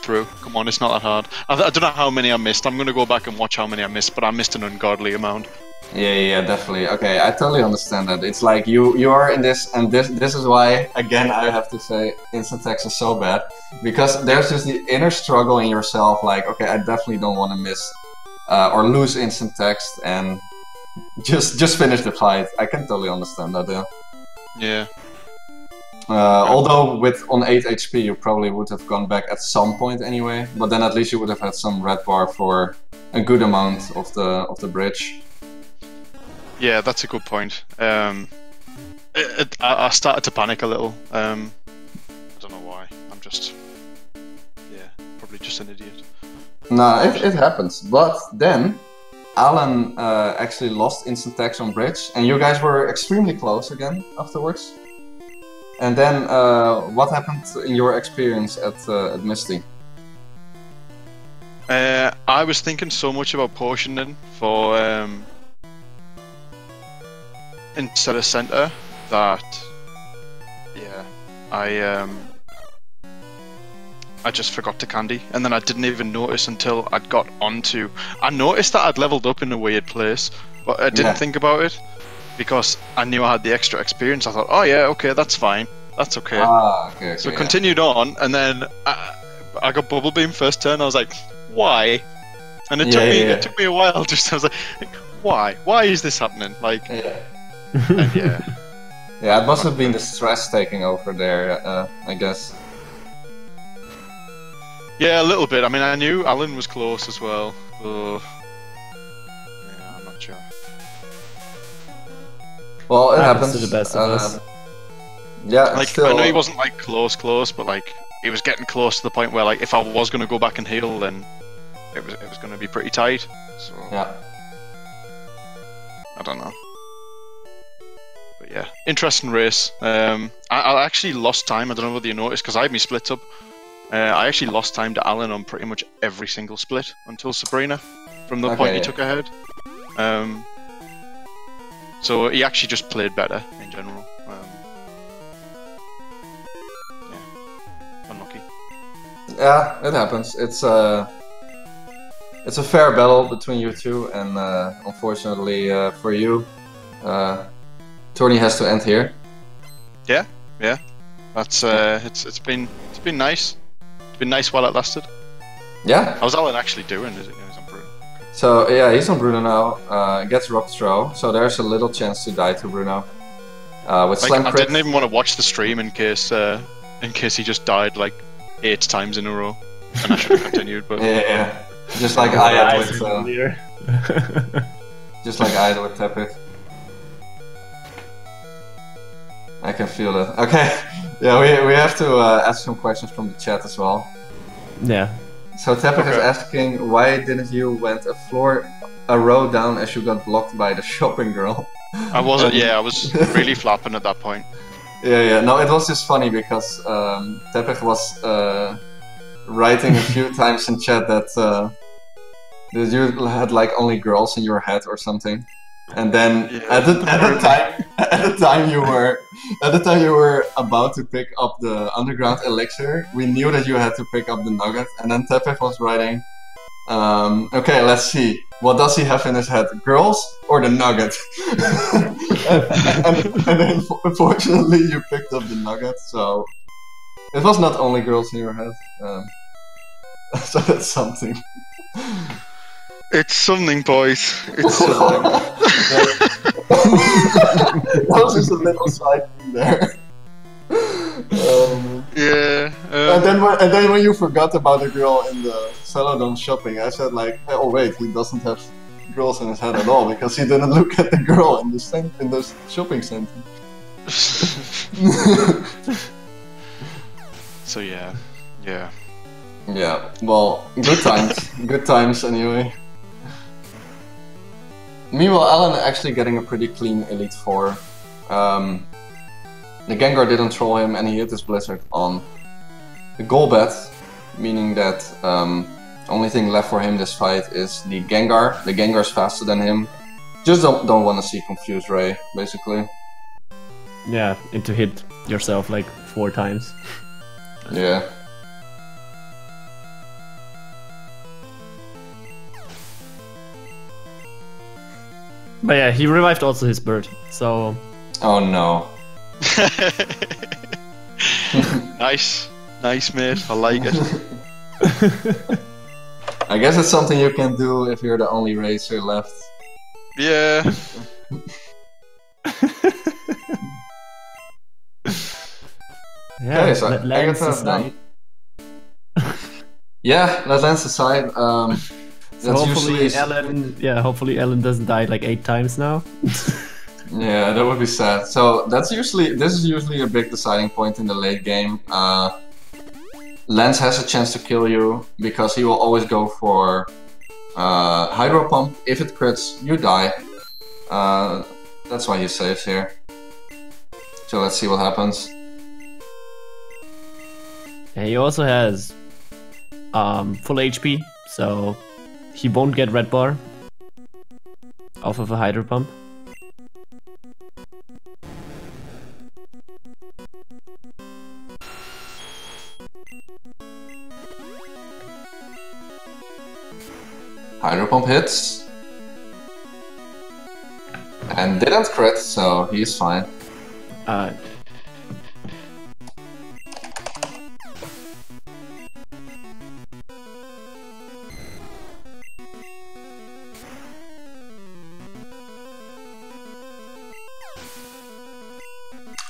through. Come on, it's not that hard. I don't know how many I missed. I'm gonna go back and watch how many I missed, but I missed an ungodly amount. Yeah, definitely. Okay, I totally understand that. It's like you are in this, and this is why, again, I have to say instant text is so bad, because there's just the inner struggle in yourself, like, okay, I definitely don't want to miss or lose instant text, and just finish the fight. I can totally understand that, yeah. Yeah. Although on 8 HP you probably would have gone back at some point anyway, but then at least you would have had some red bar for a good amount of the bridge. Yeah, that's a good point. I started to panic a little. I don't know why. I'm just, probably just an idiot. No, it happens. But then Alan actually lost instant text on bridge, and you guys were extremely close again afterwards. And then what happened in your experience at Misty? I was thinking so much about potioning for instead of center that I just forgot to candy, and then I didn't even notice until I'd got onto. I noticed that I'd leveled up in a weird place, but I didn't think about it because I knew I had the extra experience. I thought, oh yeah, okay, that's fine, that's okay. Okay, so continued on, and then I got bubble beam first turn. I was like, why? And it took me a while. I was like, why? Why is this happening? Like, and yeah, it must have been the stress taking over there, I guess. Yeah, a little bit. I mean, I knew Alan was close as well. So, yeah, I'm not sure. Well, it happens to the best of us. Yeah, like still... I know he wasn't like close, but like he was getting close to the point where like if I was gonna go back and heal, then it was gonna be pretty tight. So yeah, I don't know. But yeah, interesting race. I actually lost time. I don't know whether you noticed because I had me split up. I actually lost time to Alan on pretty much every single split until Sabrina, from the point he took ahead. So he actually just played better in general. Yeah, unlucky. Yeah, it happens. It's a fair battle between you two, and unfortunately for you, Tourney has to end here. Yeah. That's it's been nice. It's been nice while it lasted. Yeah. How's Alan actually doing? Is it he's on Bruno? So yeah, he's on Bruno now. Gets rock throw, so there's a little chance to die to Bruno. With slam I crit. didn't even want to watch the stream in case he just died like 8 times in a row, and I should have continued. But yeah. Just like I had with just like I had with Tepith. I can feel it. Okay, yeah, we have to ask some questions from the chat as well. Yeah. So Tepith is asking, why didn't you went a row down as you got blocked by the shopping girl? I wasn't. I was really flapping at that point. Yeah. No, it was just funny because Tepith was writing a few times in chat that you had like only girls in your head or something. And then at the time you were about to pick up the underground elixir, we knew that you had to pick up the nugget, and then Tepith was writing, okay, let's see, what does he have in his head, girls or the nugget? and then unfortunately you picked up the nugget, so it was not only girls in your head, so that's something. It's something, boys. It's something. That was just a little side thing there. And then when you forgot about the girl in the Celadon shopping, I said like, oh wait, he doesn't have girls in his head at all because he didn't look at the girl in the shopping center. So yeah. Yeah. Well, good times anyway. Meanwhile, Alan actually getting a pretty clean Elite 4. The Gengar didn't troll him and he hit his Blizzard on the Golbat, meaning that only thing left for him this fight is the Gengar. The Gengar's faster than him, Just don't want to see confused Ray, basically. Yeah, and to hit yourself like 4 times. Yeah. But yeah, he revived also his bird, so... Oh no. Nice. Nice, mate. I like it. I guess it's something you can do if you're the only racer left. Yeah. Yeah, Okay, so let Lance decide. Yeah, let Lance decide. So That's hopefully usually... Ellen, hopefully Ellen doesn't die like 8 times now. Yeah, that would be sad. So this is usually a big deciding point in the late game. Lance has a chance to kill you because he will always go for Hydro Pump. If it crits, you die. That's why he saves here. So let's see what happens. Yeah, he also has full HP, so he won't get red bar off of a Hydro Pump. Hydro Pump hits. And didn't crit, so he's fine.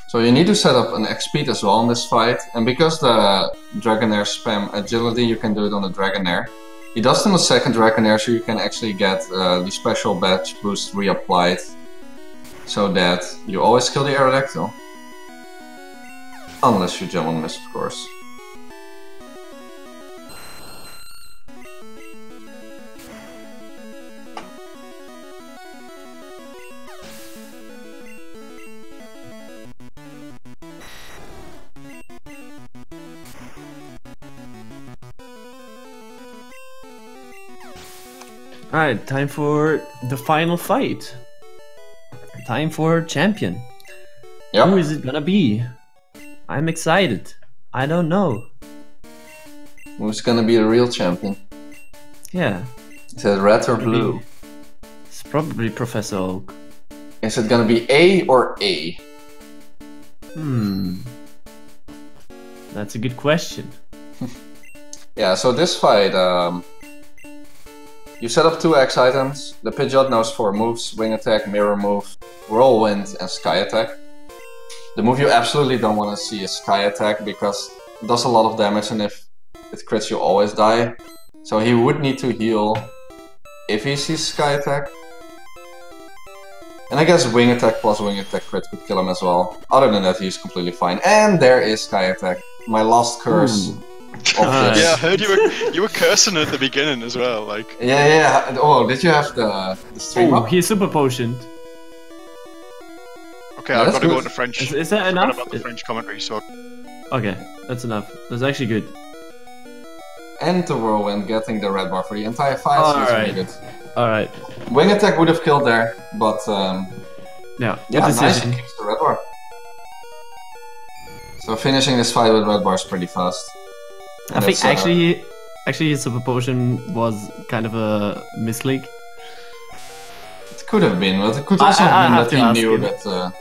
So you need to set up an X speed as well in this fight, and because the Dragonair spam agility, you can do it on the Dragonair. He does it on the second Dragonair, so you can actually get the special badge boost reapplied, so that you always kill the Aerodactyl. Unless you jump on miss, of course. Alright, time for the final fight. Time for champion. Yep. Who is it gonna be? I'm excited. I don't know. Who's gonna be the real champion? Yeah. Is it red or blue? It's probably Professor Oak. Is it gonna be A or A? That's a good question. Yeah, so this fight, you set up 2 X items. The Pidgeot knows 4 moves: Wing Attack, Mirror Move, Whirlwind, and Sky Attack. The move you absolutely don't want to see is Sky Attack because it does a lot of damage, and if it crits you always die. So he would need to heal if he sees Sky Attack. And I guess Wing Attack plus Wing Attack crit could kill him as well. Other than that, he's completely fine. And there is Sky Attack. My last curse. Yeah, I heard you were cursing at the beginning as well, like. Yeah. Oh, did you have the stream up? He's super potioned. Okay, Yeah, I've that's got to go good. into French. Is that enough? About the French commentary, so. Okay, that's enough. That's actually good. And the Whirlwind getting the red bar for the entire fight. Alright. Alright. Wing Attack would have killed there, but Yeah, yeah, good nice, decision. he keeps the red bar. So finishing this fight with red bar is pretty fast. I And think it's, actually his super potion was kind of a misclick. it could have been, but it could also have have been to that ask he knew him. that.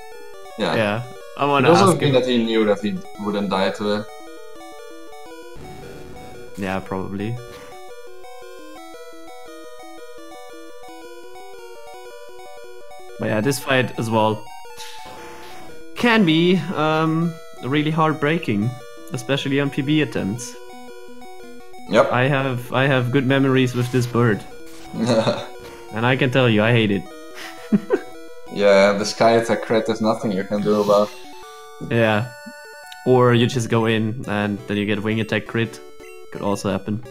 Yeah. Yeah, I It wanna also ask have been him. that he knew that he wouldn't die to it. Yeah, probably. But yeah, this fight as well can be really heartbreaking, especially on PB attempts. Yep. I have good memories with this bird, and I can tell you, I hate it. Yeah, the Sky Attack crit, there's nothing you can do about. Yeah, or you just go in and then you get wing attack crit. Could also happen.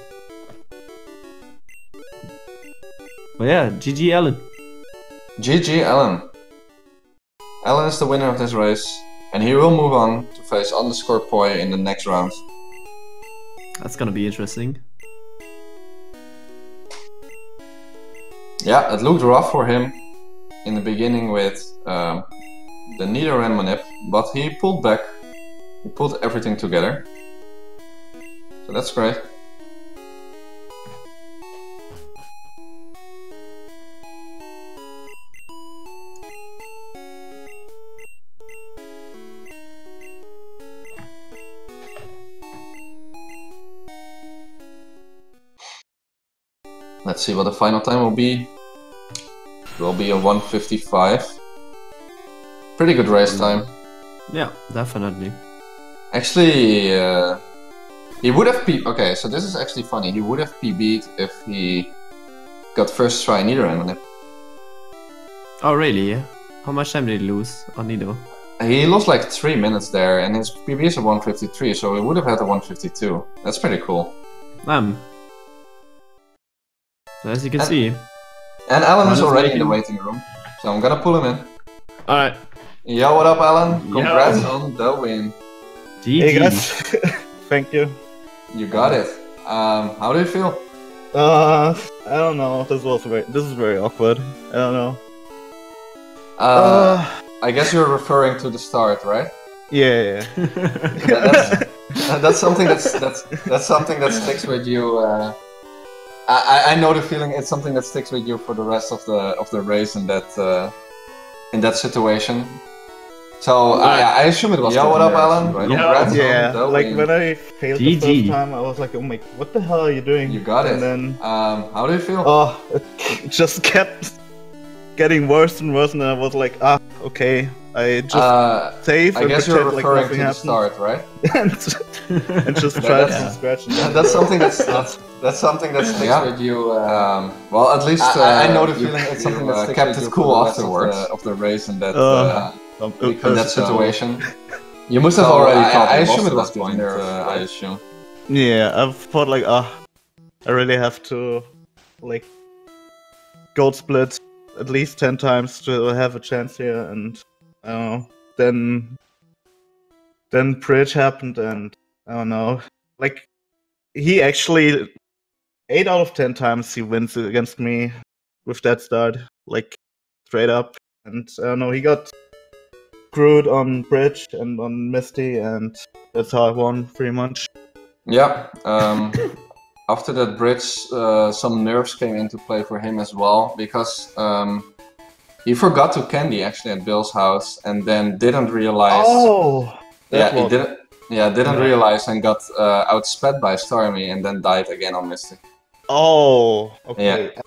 But yeah, GG Ellen. GG Alan. Alan is the winner of this race, and he will move on to face underscore Poi in the next round. That's gonna be interesting. Yeah, it looked rough for him. in the beginning with the Nido and Manip, but he pulled back. He pulled everything together. So that's great. Let's see what the final time will be. It will be a 1:55. Pretty good race time. Yeah, definitely. Actually, he would have okay, so this is actually funny. He would have PB'd if he got first try Nido Manip. Oh really? Yeah. How much time did he lose on Nido? He lost like 3 minutes there, and his PB is a 1:53, so he would have had a 1:52. That's pretty cool. So as you can see. And Alan is already in the waiting room, so I'm gonna pull him in. Alright. Yo, what up, Alan? Congrats on the win. GG. Hey guys, thank you. You got it. How do you feel? I don't know. This is very awkward. I don't know. I guess you're referring to the start, right? Yeah. That's something that's something that sticks with you. I know the feeling. It's something that sticks with you for the rest of the race in that situation. So I assume it was. Yo, what up, Alan? Right? Yeah. Like when I failed the first time, I was like, "Oh my, what the hell are you doing?" You got it. And then, how do you feel? Oh, it just kept getting worse and worse, and I was like, okay, I just save. I guess you're referring to the start, right? and just try to scratch. That's something that's something that sticks with you. Well, at least I know the feeling. It's something that kept it cool afterwards of the race and that in that situation. You must have already thought. I assume it was point. I assume. Yeah, I've thought like, I really have to like gold split at least 10 times to have a chance here, and I don't know. Then Bridge happened, and I don't know. Like he actually 8 out of 10 times he wins against me with that start, like straight up. And I don't know, he got screwed on Bridge and on Misty, and that's how I won pretty much. Yeah. After that bridge, some nerves came into play for him as well, because he forgot to candy actually at Bill's house, and then didn't realize. Oh. He didn't. Yeah, didn't realize and got outsped by Stormy, and then died again on Mystic. Oh. Okay. Yeah. I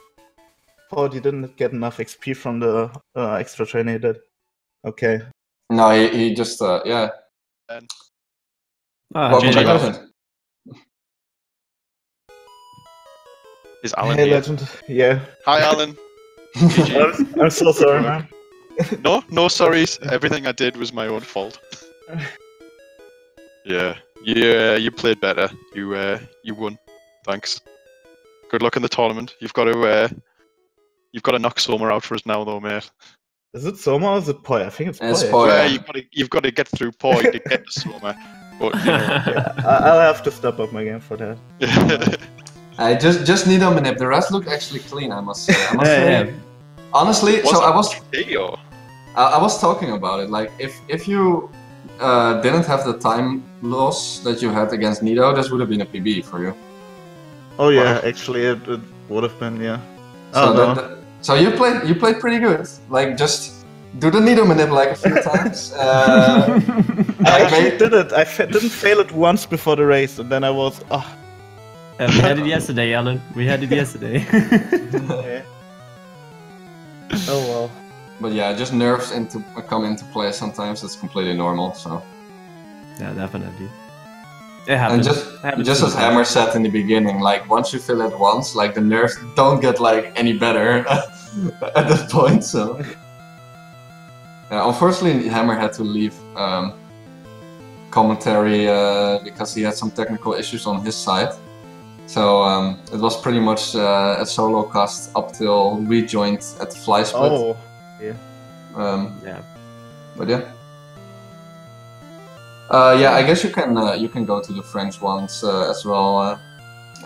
thought you didn't get enough XP from the extra trainer you did. Okay. No, he just yeah. Welcome back, Legend. Is Alan hey, here? Legend. Yeah. Hi, Alan. I'm so sorry, man. No sorries. Everything I did was my own fault. Yeah, you played better. You won. Thanks. Good luck in the tournament. You've got to knock Soma out for us now, though, mate. Is it Soma or is it Poi? I think it's Poi. It's Poi. Yeah, you've got to get through Poi to get to Soma. But, you know. Yeah, I'll have to step up my game for that. I just need a manip. The rest look actually clean, I must say. Yeah. Honestly, so I was talking about it. Like if you didn't have the time loss that you had against Nido, this would have been a PB for you. Oh yeah, actually it would have been, yeah. So you played pretty good. Like just do the Nido manip like a few times. I actually did it. I didn't fail it once before the race, and then I was we had it yesterday, Alan. We had it yesterday. Okay. Oh well. But yeah, just nerves come into play sometimes. It's completely normal. So. Yeah, definitely. It happens. And just as Hammer said in the beginning, like once you feel it once, like the nerves don't get like any better at that point. So. Yeah, unfortunately, Hammer had to leave commentary because he had some technical issues on his side. So it was pretty much a solo cast up till we joined at Fly Split. Oh, yeah. Yeah. But yeah. Yeah, I guess you can go to the French ones as well.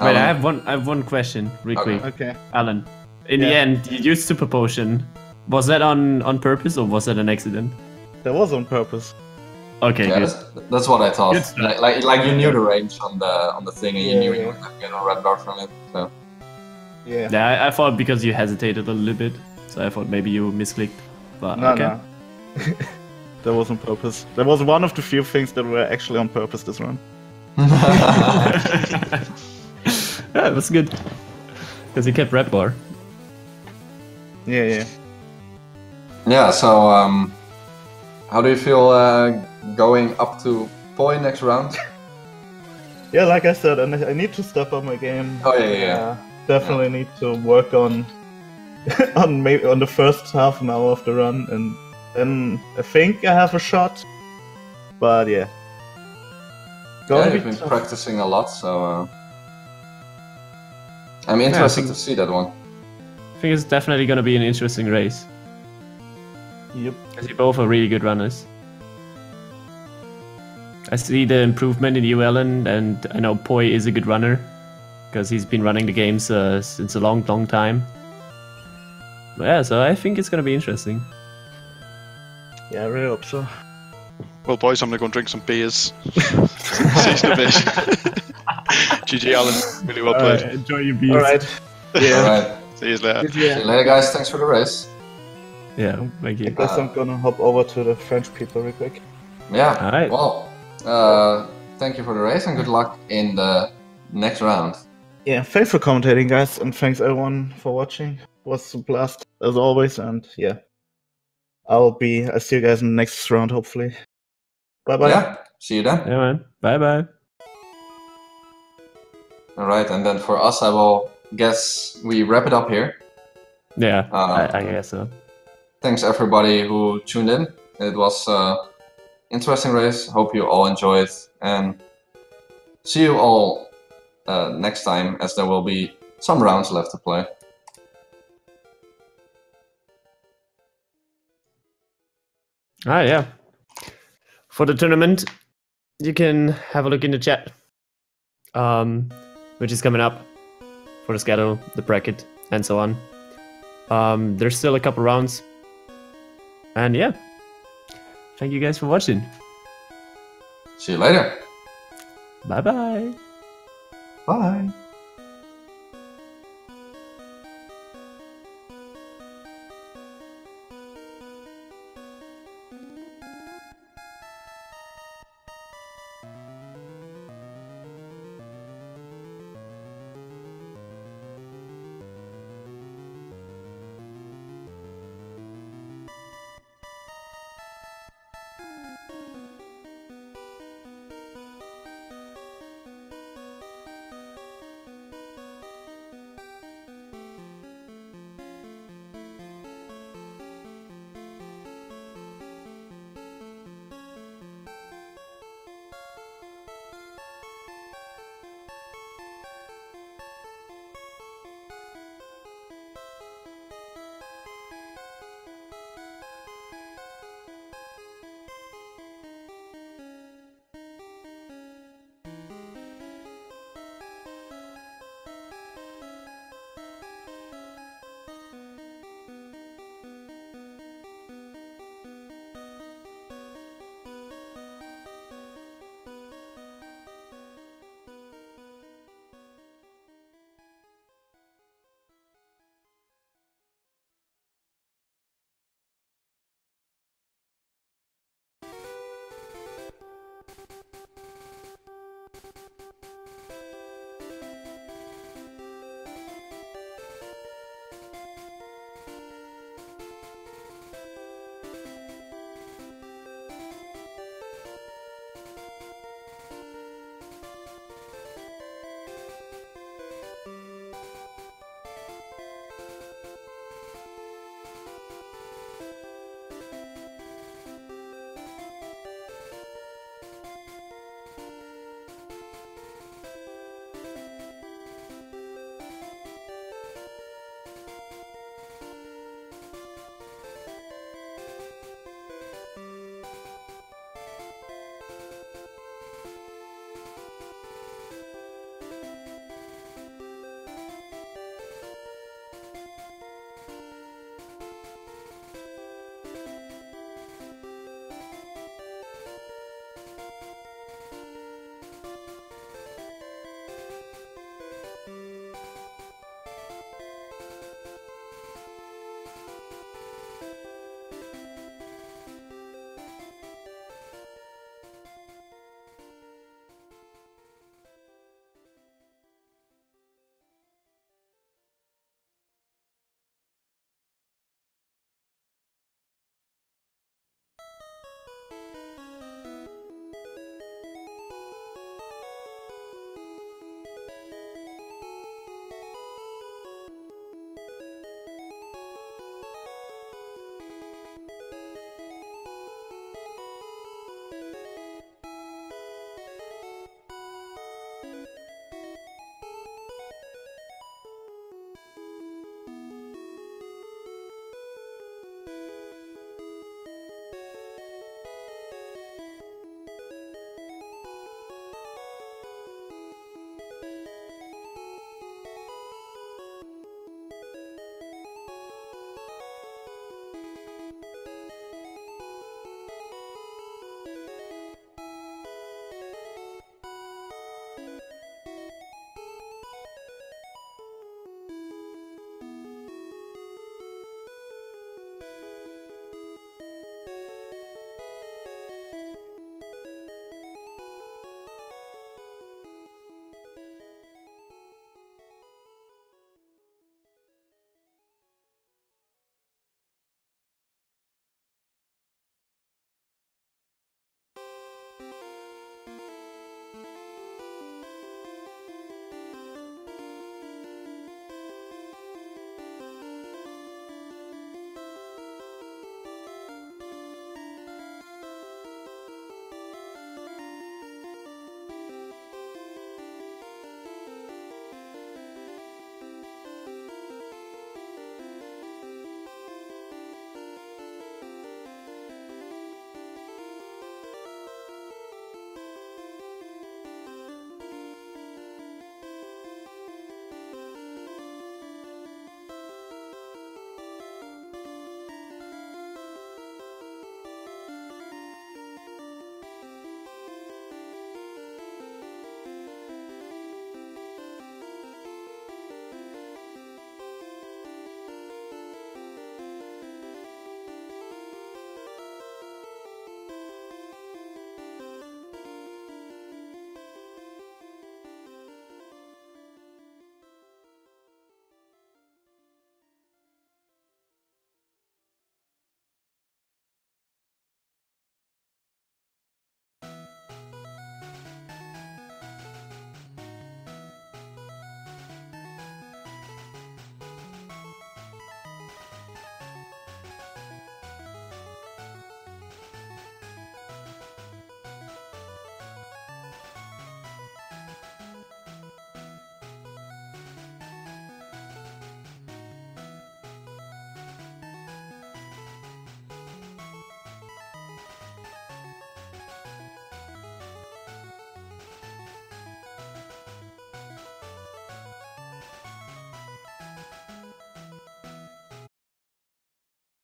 Wait, I have one question, real quick. Okay. Alan, in the end, you used Super Potion. Was that on purpose or was that an accident? That was on purpose. Okay, Yeah, good. that's what I thought. Good stuff. Like you knew the range on the thing, and you knew you Yeah. would have get a red bar from it. So Yeah. Yeah, I thought because you hesitated a little bit, so I thought maybe you misclicked. But No, okay. no. That was on purpose. That was one of the few things that were actually on purpose this run. Yeah, it was good. Because he kept red bar. Yeah, yeah. yeah. So how do you feel going up to Poi next round? Yeah, like I said, I need to step up my game. Oh, yeah. Definitely need to work on on the first half an hour of the run, and then I think I have a shot. But yeah, Yeah, you've been practicing a lot, so I'm interested to see that one. I think it's definitely going to be an interesting race. Yep. Because you both are really good runners. I see the improvement in you, Ellen, and I know Poi is a good runner. Because he's been running the games since a long time. But yeah, so I think it's going to be interesting. Yeah, I really hope so. Well, boys, I'm gonna go and drink some beers. Season a bit. GG, Alan. Really well played. Enjoy your beers. Alright. Yeah. Alright. See you later. See you later, guys. Thanks for the race. Yeah, thank I you. guess I'm gonna hop over to the French people real quick. Yeah. Alright. Well, thank you for the race and good luck in the next round. Yeah, thanks for commentating, guys, and thanks everyone for watching. It was a blast as always, and yeah, I'll see you guys in the next round, hopefully. Bye bye. Yeah. See you then. Yeah, man. Bye-bye. Alright, and then for us, I will guess we wrap it up here. Yeah, I guess so. Thanks everybody who tuned in. It was an interesting race. Hope you all enjoyed, and see you all next time, as there will be some rounds left to play. Yeah. For the tournament, you can have a look in the chat, which is coming up for the schedule, the bracket, and so on. There's still a couple rounds, and yeah, thank you guys for watching. See you later. Bye-bye. Bye.